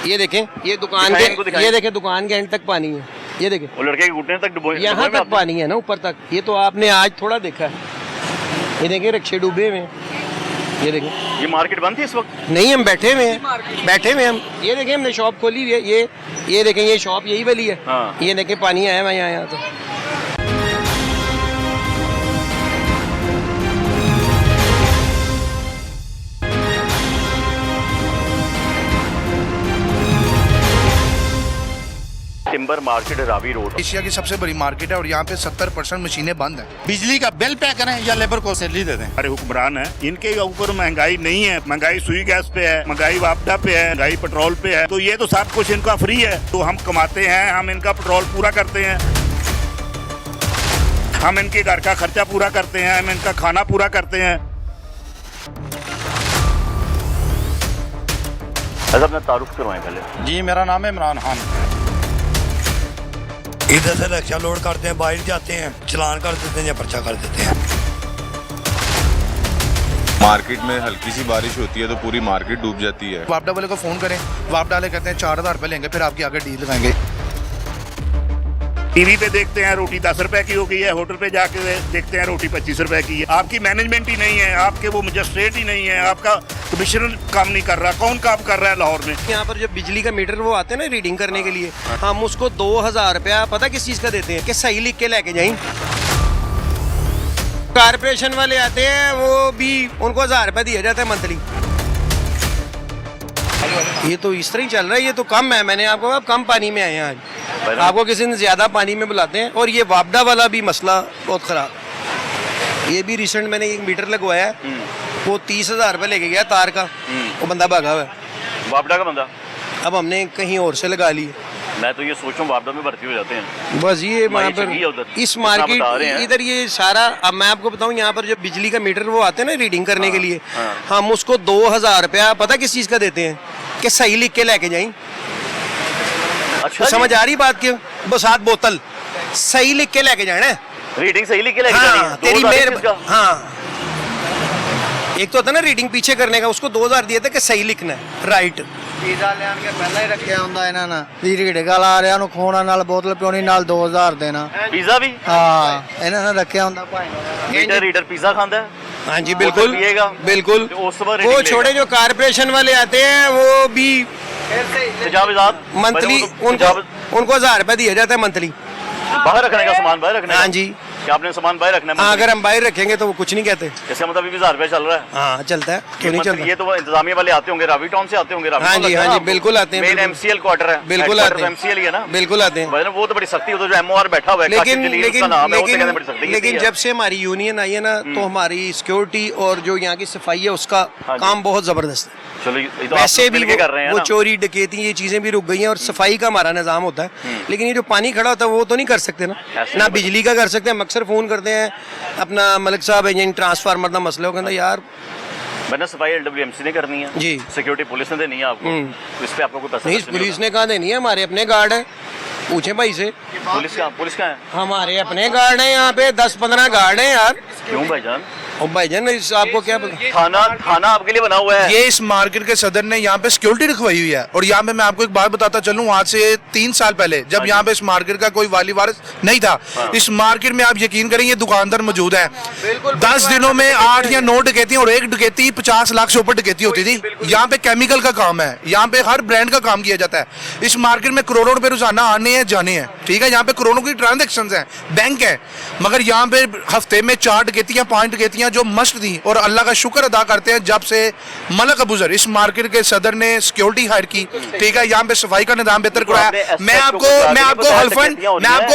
Speaker 7: ये देखें, ये दुकान के, ये देखें दुकान के एंड तक पानी है। ये देखें,
Speaker 1: वो लड़के के घुटने तक डूबे,
Speaker 7: यहाँ तक पानी है ना, ऊपर तक। ये तो आपने आज थोड़ा देखा है। ये देखें रिक्शे डूबे हुए हैं। ये देखें,
Speaker 1: ये मार्केट बंद थी इस वक्त?
Speaker 7: नहीं, हम बैठे हुए हैं हम। ये देखें, हमने शॉप खोली हुई है। ये देखें, ये शॉप यही वाली है। ये देखें पानी आया हुआ यहाँ तो।
Speaker 1: Timber market Ravi road
Speaker 2: Asia की सबसे बड़ी मार्केट है और यहाँ पे 70% मशीनें बंद हैं।
Speaker 3: बिजली का बिल पे करें या लेबर को सैलरी दे दें।
Speaker 4: हमारे हुक्मरान है, इनके ऊपर महंगाई नहीं है। महंगाई सुई गैस पे है, महंगाई वापडा पे है, महंगाई पेट्रोल पे है। तो ये तो सब कुछ इनका फ्री है। तो हम कमाते हैं, हम इनका पेट्रोल पूरा करते हैं, हम इनके घर का खर्चा पूरा करते हैं, हम इनका खाना पूरा करते हैं।
Speaker 1: अपना तारुफ करवाएं पहले।
Speaker 3: जी, मेरा नाम है इमरान खान।
Speaker 5: इधर से रक्षा लोड करते हैं, बाहर जाते हैं, चलान कर देते हैं या पर्चा कर देते हैं।
Speaker 6: मार्केट में हल्की सी बारिश होती है तो पूरी मार्केट डूब जाती है।
Speaker 2: वापडा वाले को फोन करें, वापडा वाले कहते हैं 4,000 रुपये लेंगे, फिर आपकी आगे डील लगाएंगे।
Speaker 4: टीवी पे देखते हैं रोटी 10 रुपए की हो गई है, होटल पे जाके देखते हैं रोटी 25 रुपए की है। आपकी मैनेजमेंट ही नहीं है, आपके वो मजिस्ट्रेट ही नहीं है, आपका कमिश्नर काम नहीं कर रहा, कौन काम कर रहा है लाहौर में?
Speaker 7: यहाँ पर जो बिजली का मीटर वो आते हैं ना रीडिंग करने के लिए, हम उसको 2000 रुपया पता किस चीज़ का देते हैं कि सही लिख के लेके जाएं। कारपोरेशन वाले आते हैं वो भी उनको 1000 रुपया दिया जाता है मंथली। ये तो इस तरह ही चल रहा है, ये तो कम है। मैंने आपको कहा कम पानी में आए हैं आज, आपको किसी ने ज्यादा पानी में बुलाते हैं। और ये वापडा वाला भी मसला बहुत खराब। ये भी रिसेंट मैंने एक मीटर लगवाया है, वो 30,000 रुपये लेके गया तार का, वो बंदा भागा हुआ है,
Speaker 1: वापडा का बंदा।
Speaker 7: अब हमने कहीं और से लगा ली।
Speaker 1: मैं तो ये सोचूं वापडा में भर्ती हो जाते हैं
Speaker 7: बस ये वहाँ
Speaker 1: मायूसी है उधर।
Speaker 7: पर इस
Speaker 1: इतना बता रहे
Speaker 7: मार्केट
Speaker 1: हैं।
Speaker 7: इधर ये सारा। अब मैं आपको बताऊँ यहाँ पर जो बिजली का मीटर वो आते हैं ना रीडिंग करने के लिए, हम उसको 2000 रुपया पता किस चीज़ का देते हैं कि सही लिख के लेके जाएं।
Speaker 1: अच्छा,
Speaker 7: समझ आ रही बात? क्यों बस 7 बोतल सही लिख के लेके जाना है।
Speaker 1: रीडिंग सही लिख के लेके
Speaker 7: हाँ,
Speaker 1: जानी है।
Speaker 7: तेरी
Speaker 1: 2000
Speaker 7: मेहर।
Speaker 1: किसका?
Speaker 7: हाँ, एक तो होता है ना रीडिंग पीछे करने का, उसको 2000 दिए थे कि सही लिखना है, राइट।
Speaker 11: ਪੀਜ਼ਾ ਲਿਆਣ ਕੇ ਪਹਿਲਾਂ ਹੀ ਰੱਖਿਆ ਹੁੰਦਾ ਇਹਨਾਂ ਨਾਲ ਵੀ ਰੀੜੇਗਾ ਲਾ ਰਿਆ ਨੂੰ ਖੋਣਾ ਨਾਲ ਬੋਤਲ ਪਿਉਣੀ ਨਾਲ 2000 ਦੇਣਾ।
Speaker 1: पिज्जा भी
Speaker 11: ਹਾਂ ਇਹਨਾਂ ਨੇ ਰੱਖਿਆ ਹੁੰਦਾ ਭਾਈ।
Speaker 1: मीटर रीडर पिज्जा खाता है।
Speaker 7: हाँ जी बिल्कुल
Speaker 1: पिएगा।
Speaker 7: बिल्कुल।
Speaker 1: तो उस समय
Speaker 7: वो
Speaker 1: reading
Speaker 7: छोटे
Speaker 1: लेगा।
Speaker 7: जो कारपोरेशन वाले आते हैं वो भी
Speaker 1: तजावजात
Speaker 7: मंथली उनको 1000 रुपया दिया जाता है मंथली।
Speaker 1: बाहर रखने का सामान बाहर रखने
Speaker 7: हाँ
Speaker 1: का।
Speaker 7: जी,
Speaker 1: क्या आपने सामान बाहर रखना है?
Speaker 7: हाँ, अगर हम बाहर रखेंगे तो वो कुछ नहीं कहते।
Speaker 1: इसका मतलब 20,000 रुपया चल रहा है।
Speaker 7: हाँ चलता है, क्यों नहीं चलता?
Speaker 1: ये तो इंतजामिया वाले आते होंगे, रावी टाउन से आते होंगे।
Speaker 7: हाँ जी, हाँ जी, बिल्कुल आते हैं।
Speaker 1: मेन
Speaker 7: बिल्कुल।
Speaker 1: MCL क्वार्टर है,
Speaker 7: बिल्कुल आते हैं।
Speaker 1: MCL ही है ना,
Speaker 7: बिल्कुल आते हैं।
Speaker 1: भाई वो तो बड़ी सख्ती, वो तो जो MOR बैठा हुआ है,
Speaker 7: लेकिन
Speaker 1: कासिम जलील
Speaker 7: लेकिन
Speaker 1: उसका नाम है, वो तो कहते हैं
Speaker 7: लेकिन
Speaker 1: बड़ी सख्ती
Speaker 7: लेकिन
Speaker 1: की है।
Speaker 7: जब से हमारी यूनियन आई है ना, तो हमारी सिक्योरिटी और जो यहाँ की सफाई है उसका
Speaker 1: हाँ जी।
Speaker 7: काम बहुत जबरदस्त है।
Speaker 1: चलो ये तो
Speaker 7: वैसे
Speaker 1: आप
Speaker 7: भी
Speaker 1: मिलके कर रहे हैं
Speaker 7: वो
Speaker 1: ना।
Speaker 7: चोरी डकैती ये चीजें भी रुक गई हैं और सफाई का हमारा निजाम होता है। लेकिन ये जो पानी खड़ा होता है वो तो नहीं कर सकते ना,
Speaker 1: ऐसे
Speaker 7: ना
Speaker 1: नहीं
Speaker 7: बिजली का कर सकते हैं। हम अक्सर फोन करते हैं अपना मलिक साहब है ट्रांसफार्मर का मसला, वो कहता यार
Speaker 1: मैंने सफाई LWMC ने करनी है
Speaker 7: जी,
Speaker 1: सिक्योरिटी पुलिस ने देनी है आपको, तो इस पे आपको कोई पैसा
Speaker 7: नहीं
Speaker 1: खर्च नहीं
Speaker 7: पुलिस ने कहा देनी है, हमारे अपने गार्ड है, पूछे भाई से।
Speaker 1: होगा। पुलिस का है?
Speaker 7: हमारे अपने गार्ड है यहाँ पे 10-15 गार्ड है यार।
Speaker 1: क्यों भाईजान?
Speaker 7: और भाईजान आपको क्या पता?
Speaker 1: थाना आपके लिए बना हुआ है।
Speaker 2: ये इस मार्केट के सदर ने यहाँ पे सिक्योरिटी रखवाई हुई है। और यहाँ पे मैं आपको एक बात बताता चलूँ, आज से 3 साल पहले जब यहाँ पे इस मार्केट का कोई वाली वारिस नहीं था, इस मार्केट में आप यकीन करें ये दुकानदार मौजूद है। 10 दिनों में 8 या 9 डकैती, और एक डकैती 50 लाख से ऊपर डकैती होती थी। यहाँ पे केमिकल का काम है, यहाँ पे हर ब्रांड का काम किया जाता है। इस मार्केट में करोड़ों रुपए रोजाना आने हैं जाने हैं, ठीक है। यहाँ पे करोड़ों की ट्रांजेक्शन है, बैंक है, मगर यहाँ पे हफ्ते में 4 डकैतियाँ 5 डकैतियाँ जो मस्ट थी। और अल्लाह का शुक्र अदा करते हैं जब से मलक अबूजर इस मार्केट के सदर ने सिक्योरिटी हायर की, ठीक है, यहाँ पे सफाई का निजाम बेहतर कराया। मैं आपको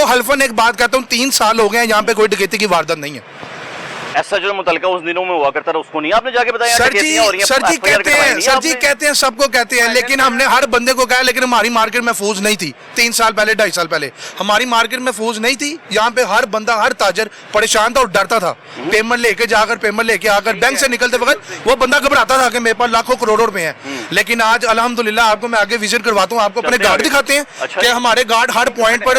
Speaker 2: हल्फन एक बात कहता हूँ, 3 साल हो गए हैं यहाँ पे कोई डकैती की वारदात नहीं है।
Speaker 1: ऐसा जो मुतलका उस दिनों में हुआ करता था उसको नहीं आपने जाके बताया?
Speaker 2: सर जी कहते हैं सबको कहते हैं, लेकिन हमने हर बंदे को कहा, लेकिन हमारी मार्केट महफूज नहीं थी। 3 साल पहले 2.5 साल पहले हमारी मार्केट महफूज नहीं थी। यहाँ पे हर बंदा हर ताजर परेशान था और डरता था। पेमेंट लेके आकर बैंक से निकलते वक्त वो बंदा घबराता था कि मेरे पास लाखों करोड़ों रुपए हैं। लेकिन आज अल्हम्दुलिल्लाह आपको मैं आगे विजिट करवाता हूँ, आपको अपने गार्ड दिखाते हैं कि हमारे गार्ड हर पॉइंट पर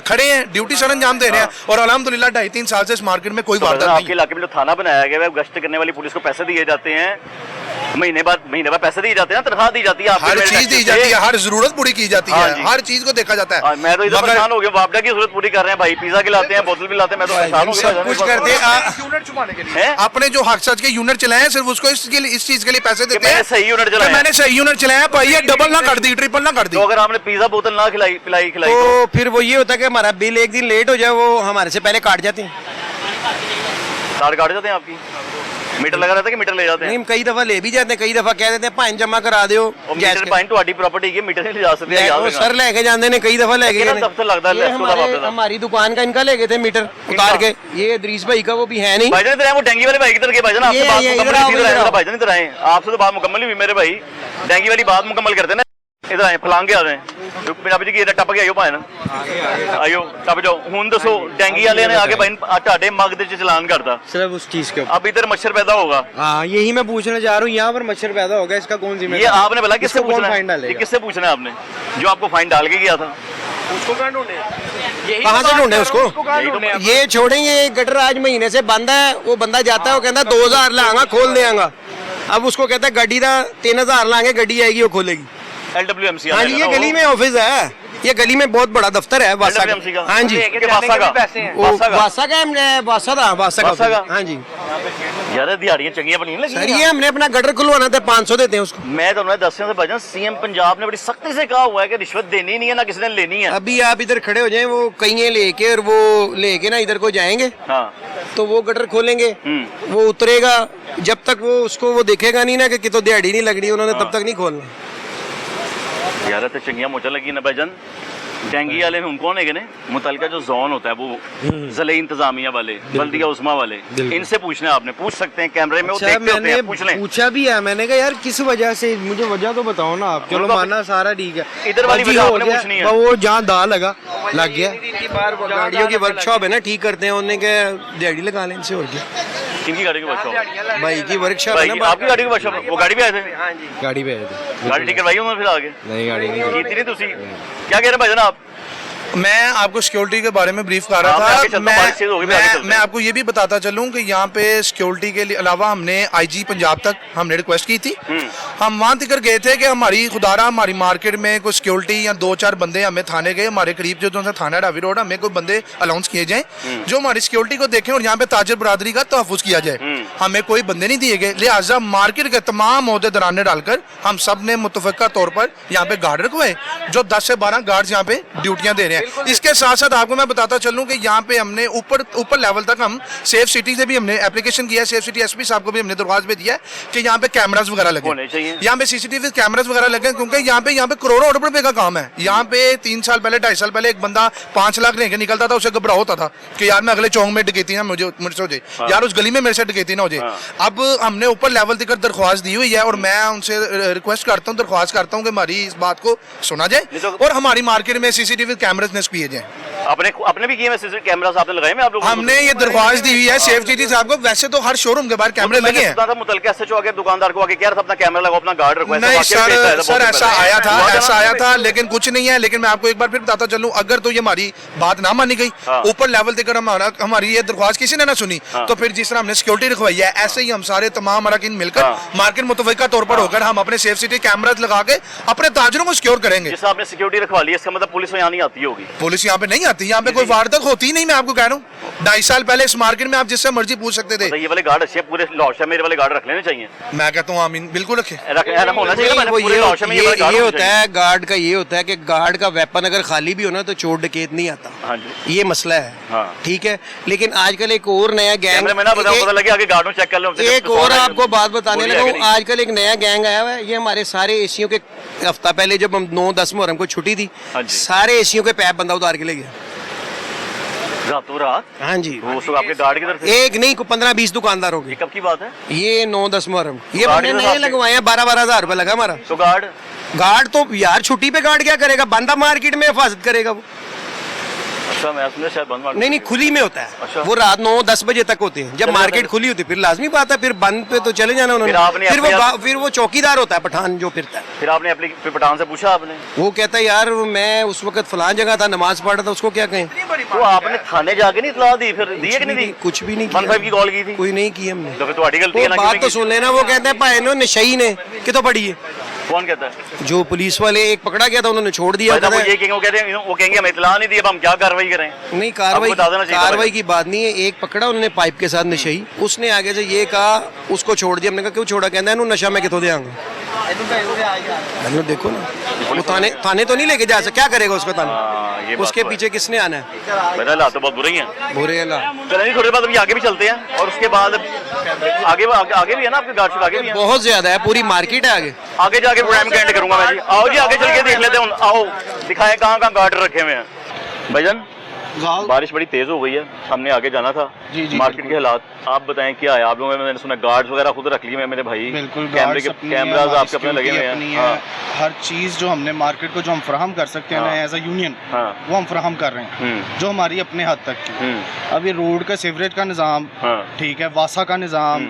Speaker 2: खड़े हैं, ड्यूटी सर अंजाम दे रहे हैं। और अल्हम्दुलिल्लाह 2.5-3 साल से इस मार्केट में कोई वारदात नहीं है।
Speaker 1: जो थाना बनाया गया है, गश्त करने वाली पुलिस को पैसे दिए जाते हैं, महीने बाद पैसे दिए जाते हैं, तनख्वाह दी जाती है,
Speaker 2: हर चीज दी जाती है, हर जरूरत पूरी की जाती है, हर चीज को देखा जाता है।
Speaker 1: मैं तो इधर परेशान हो गया, वापडा की जरूरत पूरी कर रहे हैं भाई, पिज्जा खिलाते हैं, बोतल भी लाते हैं, मैं तो परेशान हो गया।
Speaker 2: सब कुछ करते हैं, अपने जो हक सच के यूनिट चलाए सिर्फ उसको इस चीज के लिए पैसे देते हैं। मैंने सही यूनिट चलाया भाई, डबल ना कर दी, ट्रिपल ना कर दी।
Speaker 1: तो अगर आपने पिज्जा बोतल ना पिलाई
Speaker 7: तो फिर वो ये होता है कि हमारा बिल एक दिन लेट हो जाए, वो हमारे से पहले काट जाते हैं।
Speaker 1: कार्ड काट जाते हैं आपकी? मीटर लगा रहता है कि मीटर ले जाते हैं?
Speaker 7: नहीं, कई दफा ले भी जाते हैं, कई दफा कह देते हैं भाई जमा करा दियो।
Speaker 1: मीटर पाइन ਤੁਹਾਡੀ प्रॉपर्टी की मीटर नहीं ले जा सकते
Speaker 7: वो सर लेके जाते हैं, कई दफा लेके गए।
Speaker 1: दफ्तर लगता है
Speaker 7: हमारी दुकान का इनका ले गए थे मीटर उतार के, ये इदरीस भाई का वो भी है नहीं।
Speaker 1: भाईजान इधर आए, वो डेंगी वाले भाई किधर गए? भाईजान आपसे बात मुकम्मल भाईजान इधर आए, आपसे तो बात मुकम्मल हुई मेरे भाई, डेंगी वाली बात मुकम्मल करते ना। इधर आए फलांग के आ रहे हैं पंजाबी जी की टप के आइयो भाई ना, आइयो टप जाओ। हुन दसो डेंगी वाले ने आके भाई ਤੁਹਾਡੇ मग ਦੇ चलान करता
Speaker 10: सिर्फ उस चीज के
Speaker 1: अब इधर मच्छर पैदा होगा।
Speaker 10: हाँ यही मैं पूछना चाह रहा हूँ, यहाँ पर मच्छर पैदा होगा, इसका कौन जिम्मेदार?
Speaker 1: ये आपने बोला किससे पूछना
Speaker 10: फाइन
Speaker 1: है?
Speaker 10: डालेगा?
Speaker 1: किससे पूछना है आपने जो आपको फाइन डाल के गया था? उसको कहाँ ढूंढे?
Speaker 7: कहाँ से ढूंढे उसको? ये छोड़ेंगे, गटर आज महीने से बंद है, वो बंदा जाता है, वो कहता 2000 लांगा खोल देंगा। अब उसको कहता है गाड़ी का 3000 लांगे, गाड़ी आएगी वो खोलेगी।
Speaker 1: LWMC
Speaker 7: हाँ जी, ये गली में ऑफिस है, ये गली में बहुत बड़ा दफ्तर है वासा का।
Speaker 1: LWMC का?
Speaker 7: हाँ जी,
Speaker 1: वासा का?
Speaker 7: वासा का हमने वासा का। हाँ जी
Speaker 1: यार दिहाड़ियां चंगियां बनी लगी
Speaker 7: सर, ये हमने अपना गटर खुलवाना था, 500 देते हैं उसको।
Speaker 1: मैं तो उन्हें दस से भजन सीएम पंजाब ने बड़ी सख्ती से कहा हुआ है कि रिश्वत देनी नहीं है ना किसी ने लेनी है।
Speaker 7: अभी आप इधर खड़े हो जाएं, वो कहीं लेके और वो लेके ना इधर को जाएंगे,
Speaker 1: हाँ
Speaker 7: तो वो गटर खोलेंगे, वो उतरेगा, जब तक वो उसको वो देखेगा नहीं ना कि तो दिहाड़ी नहीं लग रही उन्होंने, तब तक नहीं खोलना।
Speaker 1: यार तो चंगियां मुझे लगी ना भजन डेंगी वाले में उनको ने मुतलका जो जोन होता है वो जिले इंतजामिया वाले, बल्दिया उस्मा वाले, इनसे पूछना है, आपने पूछ सकते हैं कैमरे में, वो देखते होते हैं, पूछ लें।
Speaker 10: पूछा भी है मैंने कहा यार किस वजह से, मुझे वजह तो बताओ ना आप। चलो माना सारा ठीक है,
Speaker 1: इधर वाली वजह आपने पूछनी है।
Speaker 10: वो जहाँ दा लग गया,
Speaker 7: गाड़ियों की वर्कशॉप है ना, ठीक करते हैं, उन्होंने क्या दिहाड़ी लगा लें इनसे और क्या।
Speaker 1: किनकी गाड़ी की वर्कशॉप?
Speaker 7: भाई की वर्कशॉप है ना।
Speaker 1: आपकी गाड़ी की वर्कशॉप? वो गाड़ी भी आए थे?
Speaker 10: गाड़ी पे आए थे।
Speaker 1: गाड़ी ठीक करवाई उन्होंने फिर आगे?
Speaker 10: नहीं गाड़ी नहीं
Speaker 1: की नहीं। तुसी क्या कह रहे हैं भाईजान आप?
Speaker 2: मैं आपको सिक्योरिटी के बारे में ब्रीफ कर रहा था। मैं आपको ये भी बताता चलूं कि यहाँ पे सिक्योरिटी के लिए अलावा हमने आईजी पंजाब तक हमने रिक्वेस्ट की थी। हम वहाँ तक गए थे कि हमारी खुदारा हमारी मार्केट में कोई सिक्योरिटी या 2-4 बंदे हमें थाने गए, हमारे करीब जो थाना डावी रोड, हमें कोई बंदे अलाउंस किए जाएं जो हमारी सिक्योरिटी को देखें और यहाँ पे ताजिर बरादरी का तहफ़्फ़ुज़ किया जाए। हमें कोई बंदे नहीं दिए गए, लिहाजा मार्केट के तमाम ओहदेदारान ने डालकर हम सब ने मुतफ़क़ा तौर पर यहाँ पे गार्ड रखवाए, जो 10 से 12 गार्ड्स यहाँ पे ड्यूटियाँ दे रहे हैं। इसके साथ साथ आपको मैं बताता चलूँ कि यहाँ पे हमने ऊपर लेवल तक हम सेफ सिटी से भी हमने एप्लीकेशन किया है, सेफ सिटी एसपी साहब को भी हमने दरख्वास्त भी दिया है कि यहाँ पे कैमरास वगैरह लगे, यहाँ पे सीसीटीवी कैमरास वगैरह लगे, क्योंकि यहाँ पे करोड़ों रुपए का काम है। यहाँ पे 3 साल पहले 2.5 साल पहले एक बंदा 5 लाख लेके निकलता था, उसे घबरा होता था कि यार मैं अगले चौक में डकैती ना मुझसे हो जाए, यार उस गली में मेरे से डकैती ना हो जाए। अब हमने ऊपर लेवल तक दरख्वास्त दी हुई है और मैं उनसे रिक्वेस्ट करता हूँ, दरख्वास्त करता हूँ कि हमारी इस बात को सुना जाए और हमारी मार्केट में सीसीटीवी कैमरास नस्ब किए जाए।
Speaker 1: आपने भी किए हैं सीसीटीवी कैमरास आपने लगाए? मैं आप लोगों
Speaker 2: हमने ये दरख्वास्त दी हुई है सेफ सिटी साहब को। वैसे तो हर शोरूम के बाहर कैमरे लगे हैं।
Speaker 1: मुतलका एसएचओ आगे दुकानदार को आगे कह रहा था अपना कैमरा लगाओ, अपना गार्ड रखो।
Speaker 2: नहीं सर ऐसा आया था लेकिन कुछ नहीं है। लेकिन मैं आपको एक बार फिर बताता चलूं, अगर तो ये हमारी बात ना मानी गई ऊपर लेवल तक हमारी ये दरख्वास्त किसी ने ना सुनी, तो फिर जिस तरह हमने सिक्योरिटी रखवाई है ऐसे ही हम सारे तमाम अरकान मिलकर मार्केट मुतफ़क़ा तौर पर होकर हम अपने सेफ सिटी कैमरास लगा के अपने ताजरों को सिक्योर करेंगे।
Speaker 1: जिस आपने सिक्योरिटी रखवा ली इसका मतलब पुलिस यहाँ नहीं आती होगी?
Speaker 2: पुलिस यहाँ पे नहीं आती, यहाँ पे कोई वारदात होती ही नहीं। मैं आपको कह रहा हूँ 2.5 साल पहले इस मार्केट में आप जिससे मर्जी पूछ सकते थे।
Speaker 1: ये वाले गार्ड अच्छे पूरे लाहौर मेरे वाले गार्ड रख लेने चाहिए।
Speaker 2: मैं कहता हूँ आमीन, बिल्कुल रखे।
Speaker 7: ये होता है गार्ड का, ये होता है कि गार्ड का वेपन अगर खाली भी हो ना तो चोर डकैत नहीं आता, ये मसला है। ठीक है, लेकिन आजकल एक और नया गैंग, एक और आपको बात बताने लगा हूँ, आजकल एक नया गैंग आया हुआ है। ये हमारे सारे एसियों के हफ्ता पहले जब हम 9-10 मुहर्रम को छुट्टी थी, सारे एसियों के पैप बंदा उतार के ले गया
Speaker 1: रातों रात।
Speaker 7: हाँ जी,
Speaker 1: वो आपके गार्ड की तरफ
Speaker 7: एक नहीं 15-20 दुकानदार हो गए।
Speaker 1: कब की बात है?
Speaker 7: ये 9-10 मुहर्रम। ये हमने नए लगवाए हैं, 12-12 हज़ार रुपए लगा हमारा।
Speaker 1: तो गार्ड
Speaker 7: तो यार छुट्टी पे गार्ड क्या करेगा, बंदा मार्केट में हिफाजत करेगा वो।
Speaker 1: अच्छा, मैं सुना शायद बंद मार्केट
Speaker 7: नहीं खुली में होता है।
Speaker 1: अच्छा।
Speaker 7: वो रात 9-10 बजे तक होते हैं। जब मार्केट खुली होती है फिर लाजमी बात है, फिर बंद पे तो चले जाना उन्होंने। फिर वो चौकीदार होता है पठान जो फिरता है।
Speaker 1: फिर आपने फिर पठान से पूछा आपने?
Speaker 7: वो कहता है यार मैं उस वक्त फलान जगह था, नमाज पढ़ रहा था, उसको क्या कहें?
Speaker 1: वो आपने थाने जाके नहीं इतला दी? फिर दी कि नहीं दी?
Speaker 7: कुछ भी नहीं
Speaker 1: किया। 15 की कॉल की थी?
Speaker 7: कोई नहीं की हमने।
Speaker 1: तो फिर तुम्हारी गलती है ना।
Speaker 7: बात तो सुन लेना, वो कहते हैं भाई नो नशई ने कि तो पड़ी है।
Speaker 1: कौन कहता है?
Speaker 7: जो पुलिस वाले एक पकड़ा गया था उन्होंने छोड़ दिया।
Speaker 1: वो कहेंगे हम इतला नहीं दी, अब हम क्या कार्रवाई करें?
Speaker 7: नहीं कार्रवाई की बात नहीं है। एक पकड़ा उन्होंने पाइप के साथ नशई, उसने आगे से ये कहा, उसको छोड़ दिया। हमने कहा क्यों छोड़ा? कहना है नशा मैं कितों देंगे। देखो ना, वो थाने तो नहीं लेके जा सकता, क्या करेगा उसको थाने? उसके पीछे किसने आना है?
Speaker 1: मेरा हालात तो बहुत बुरे हैं।
Speaker 7: बुरे हालात।
Speaker 1: चलिए थोड़ी बाद अभी आगे भी चलते हैं और उसके बाद आगे भी है ना आपके गार्ड से आगे भी है?
Speaker 7: बहुत ज्यादा है, पूरी मार्केट है
Speaker 1: आगे जाके प्रोग्राम का एंड करूंगा मैं जी। आओ जी आगे चल के देख लेते हैं। आओ दिखाएं कहाँ गार्ड रखे हुए हैं। भाईजान बारिश बड़ी तेज हो गई है, हमने आगे जाना था। जी मार्केट के हालात आप बताएं क्या है? आप लोगों ने, मैंने सुना गार्ड्स वगैरह खुद रख लिए मेरे भाई।
Speaker 10: बिल्कुल,
Speaker 1: कैमरास आपके अपने लगे हुए हैं।
Speaker 10: हर चीज जो हमने मार्केट को जो हम फराहम कर सकते हैं ना एज अ यूनियन, वो हम फराहम कर रहे हैं जो हमारी अपने हद तक की। अब ये रोड का सीवरेज का निज़ाम, ठीक है, वासा का निज़ाम,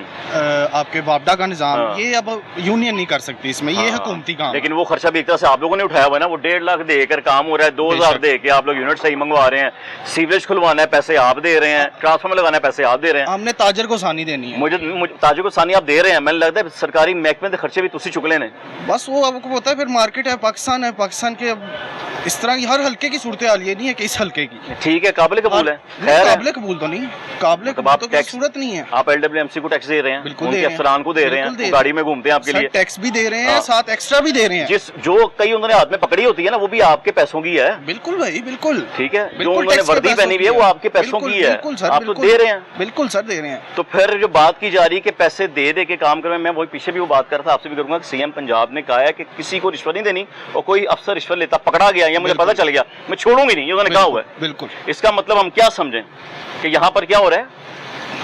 Speaker 10: आपके वापडा का निज़ाम, ये अब यूनियन नहीं कर सकती इसमें, ये हुकूमती काम।
Speaker 1: लेकिन वो खर्चा भी एक तरह से आप लोगों ने उठाया हुआ है ना। वो 1.5 लाख देकर काम हो रहा है, 2,000 दे के आप लोग यूनिट सही मंगवा रहे हैं, सीवरेज खुलवाना है पैसे आप दे रहे हैं, ट्रांसफार्मर लगाना नुकसान है, पैसे आप दे रहे हैं,
Speaker 10: हमने ताजर को सानी देनी है।
Speaker 1: मुझे ताजर को सानी आप दे रहे हैं, मैंने लगता है सरकारी महकमे के खर्चे भी तुसी चुकले ने।
Speaker 10: बस वो आपको पता है, फिर मार्केट है, पाकिस्तान के अब इस तरह की हर हल्के की सूरत हाल ये नहीं है कि इस हल्के की।
Speaker 1: ठीक है, काबिल कबूल है, खैर
Speaker 10: काबिल कबूल तो नहीं, काबिल कबूल तो कोई सूरत नहीं है।
Speaker 1: आप LWMC को टैक्स दे रहे हैं,
Speaker 10: बिल्कुल
Speaker 1: उनके अफसरान को दे रहे हैं, गाड़ी में घूमते हैं आपके लिए,
Speaker 10: टैक्स भी दे रहे हैं, साथ एक्स्ट्रा भी दे रहे हैं।
Speaker 1: जो कई उन्होंने हाथ में पकड़ी होती है ना, वो भी आपके पैसों की है।
Speaker 10: बिल्कुल भाई, बिल्कुल
Speaker 1: ठीक है, जो उन्होंने वर्दी पहनी हुई है वो आपके पैसों की है, आप तो दे रहे हैं।
Speaker 10: बिल्कुल सर, दे रहे हैं।
Speaker 1: तो फिर जो बात की जा रही है कि पैसे दे दे के काम करवाएं, मैं वही पीछे भी वो बात कर रहा था, आपसे भी करूंगा कि सीएम पंजाब ने कहा है कि किसी को रिश्वत नहीं देनी, और कोई अफसर रिश्वत लेता पकड़ा गया या मुझे पता चल गया मैं छोड़ूंगी नहीं, उन्होंने कहा हुआ है।
Speaker 10: बिल्कुल।
Speaker 1: इसका मतलब हम क्या समझें कि यहाँ पर क्या हो रहा है?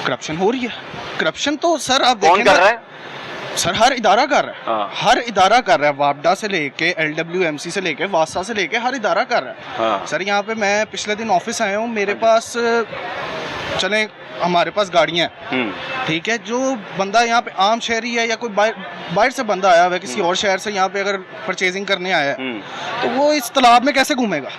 Speaker 10: करप्शन हो रही है। करप्शन तो सर आप
Speaker 1: कौन कर रहा है?
Speaker 10: सर हर इदारा कर रहा है।
Speaker 1: हाँ।
Speaker 10: हर इदारा कर रहा है, वापडा से लेके LWMC से लेके वासा से लेके हर इदारा कर रहा है।
Speaker 1: हाँ।
Speaker 10: सर यहाँ पे मैं पिछले दिन ऑफिस आया हूँ, मेरे पास चले हमारे पास गाड़ियाँ हैं, ठीक है, जो बंदा यहाँ पे आम शहरी है या कोई बाहर से बंदा आया हुआ है किसी और शहर से, यहाँ पे अगर परचेजिंग करने आया है तो वो इस तालाब में कैसे घूमेगा?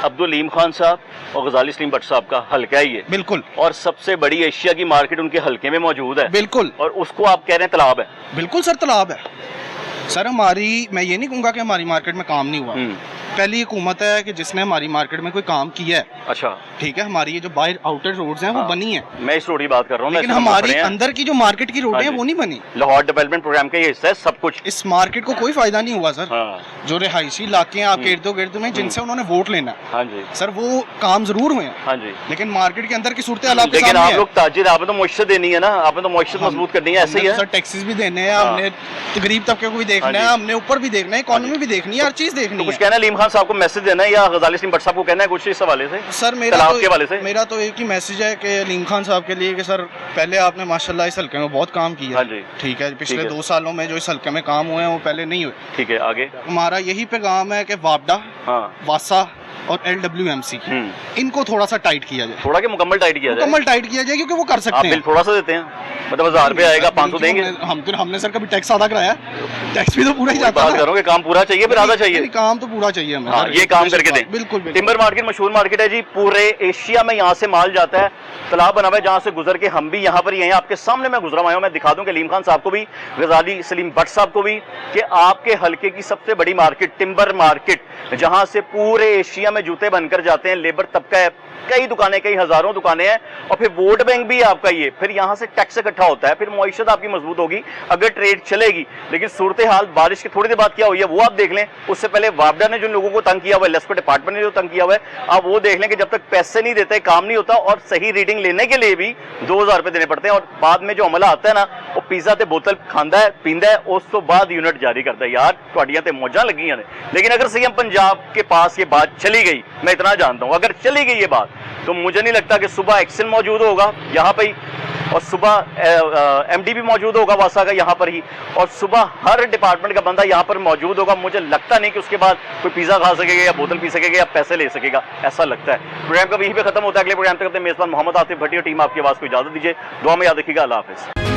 Speaker 1: अब्दुल लीम खान साहब और गजाली सलीम भट्ट साहब का हल्का ही है।
Speaker 10: बिल्कुल।
Speaker 1: और सबसे बड़ी एशिया की मार्केट उनके हल्के में मौजूद है।
Speaker 10: बिल्कुल।
Speaker 1: और उसको आप कह रहे हैं तालाब है?
Speaker 10: बिल्कुल सर, तालाब है। सर हमारी, मैं ये नहीं कहूँगा कि हमारी मार्केट में काम नहीं हुआ, पहली हुकूमत है कि जिसने हमारी मार्केट में कोई काम किया है।
Speaker 1: अच्छा,
Speaker 10: ठीक है, हमारी ये जो बाहर आउटर रोड्स हैं वो बनी है,
Speaker 1: मैं इस रोड की बात कर रहा हूँ,
Speaker 10: लेकिन हमारी अंदर की जो मार्केट की रोडें हैं वो नहीं बनी।
Speaker 1: लाहौर डेवलपमेंट प्रोग्राम का ये हिस्सा है सब कुछ।
Speaker 10: इस मार्केट को कोई फायदा नहीं हुआ सर। जो रिहायशी इलाके हैं आपके इर्द गिर्द में जिनसे उन्होंने वोट लेना,
Speaker 1: हाँ जी
Speaker 10: सर, वो काम जरूर हुए हैं,
Speaker 1: हाँ जी,
Speaker 10: लेकिन मार्केट के अंदर की सूरत हाल आपके
Speaker 1: लेकिन
Speaker 10: सामने
Speaker 1: आप
Speaker 10: है।
Speaker 1: लोग ताजिर, आपने तो मुआशरत देनी है ना, आपने तो मुआशरत मजबूत करनी है, ऐसे ही है
Speaker 10: सर। टैक्सेस भी देने हैं हमने, गरीब तबके को भी देखना है हमने, ऊपर भी देखना है, इकोनॉमी भी देखनी है, हर चीज देखनी है।
Speaker 1: कुछ कहना है लीम खान साहब को मैसेज देना है या गजाली सलीम भट्ट साहब को कहना है कुछ इस हवाले से?
Speaker 10: सर मेरा तो एक ही मैसेज है कि लीम खान साहब के लिए कि सर पहले आपने माशाल्लाह इस हल्के में बहुत काम किया।
Speaker 1: हाँ जी,
Speaker 10: ठीक है, पिछले 2 सालों में जो इस हल्के में काम हुए हैं वो पहले नहीं हुए।
Speaker 1: ठीक है, आगे
Speaker 10: हमारा यही पैगाम है कि वापडा, वासा और LWMC इनको थोड़ा सा टाइट किया जाए,
Speaker 1: थोड़ा के मुकम्मल टाइट किया जाए,
Speaker 10: मुकम्मल टाइट किया जाए, क्योंकि वो कर सकते हैं।
Speaker 1: बिल थोड़ा सा देते हैं, मतलब 1000 रुपये आएगा, 500 देंगे।
Speaker 10: हमने सर कभी टैक्स आधा कराया? टैक्स भी तो पूरा ही जाता है।
Speaker 1: करोगे काम पूरा चाहिए फिर आधा चाहिए?
Speaker 10: काम तो पूरा चाहिए हमें।
Speaker 1: हाँ, ये काम करके दें।
Speaker 10: बिल्कुल।
Speaker 1: टिम्बर मार्केट मशहूर मार्केट है जी, पूरे एशिया में यहाँ से माल जाता है, तालाब बना हुआ है जहाँ से गुजर के हम भी यहाँ पर ही हैं। आपके सामने मैं गुजरा आया हूँ, मैं दिखा दूं कि लीम खान साहब को भी, गजाली सलीम भट्ट साहब को भी, कि आपके हल्के की सबसे बड़ी मार्केट टिम्बर मार्केट, जहाँ से पूरे एशिया में जूते बनकर जाते हैं, लेबर तबका है, कई दुकानें, कई हजारों दुकानें हैं, और फिर वोट बैंक भी है आपका ये, फिर यहाँ से टैक्स इकट्ठा होता है, फिर मुआशरत आपकी मजबूत होगी अगर ट्रेड चलेगी। लेकिन सूरत हाल बारिश की थोड़ी देर बाद क्या हुई है वो आप देख लें। उससे पहले वापडा ने जो लोगों को तंग किया हुआ है, लेस्को डिपार्टमेंट ने जो तंग किया हुआ है, आप वो देख लें कि जब तक पैसे नहीं देते काम नहीं होता, और सही रीडिंग लेने के लिए भी 2000 रुपये देने पड़ते हैं, और बाद में जो अमला आता है ना वो पिज्जा ते बोतल खांदा है, पींदा है, उस तो बाद यूनिट जारी करता है। यार तुहाडियां ते मौजां लगियां ने, लेकिन अगर सीएम पंजाब के पास ये बात चली गई, मैं इतना जानता हूं, अगर चली गई ये बात, तो मुझे नहीं लगता कि सुबह एक्शन मौजूद होगा यहाँ पे ही, और सुबह MD भी मौजूद होगा वासा का यहाँ पर ही, और सुबह हर डिपार्टमेंट का बंदा यहाँ पर मौजूद होगा। मुझे लगता नहीं कि उसके बाद कोई पिज्जा खा सकेगा या बोतल पी सकेगा या पैसे ले सकेगा, ऐसा लगता है। प्रोग्राम का यहीं पे खत्म होता है। अगले प्रोग्राम तक मेजबान मोहम्मद आतिफ भट्टी और टीम आपकी आवाज़ को इजाजत दीजिए। दुआ में याद रखिएगा। अल्लाह हाफिज़।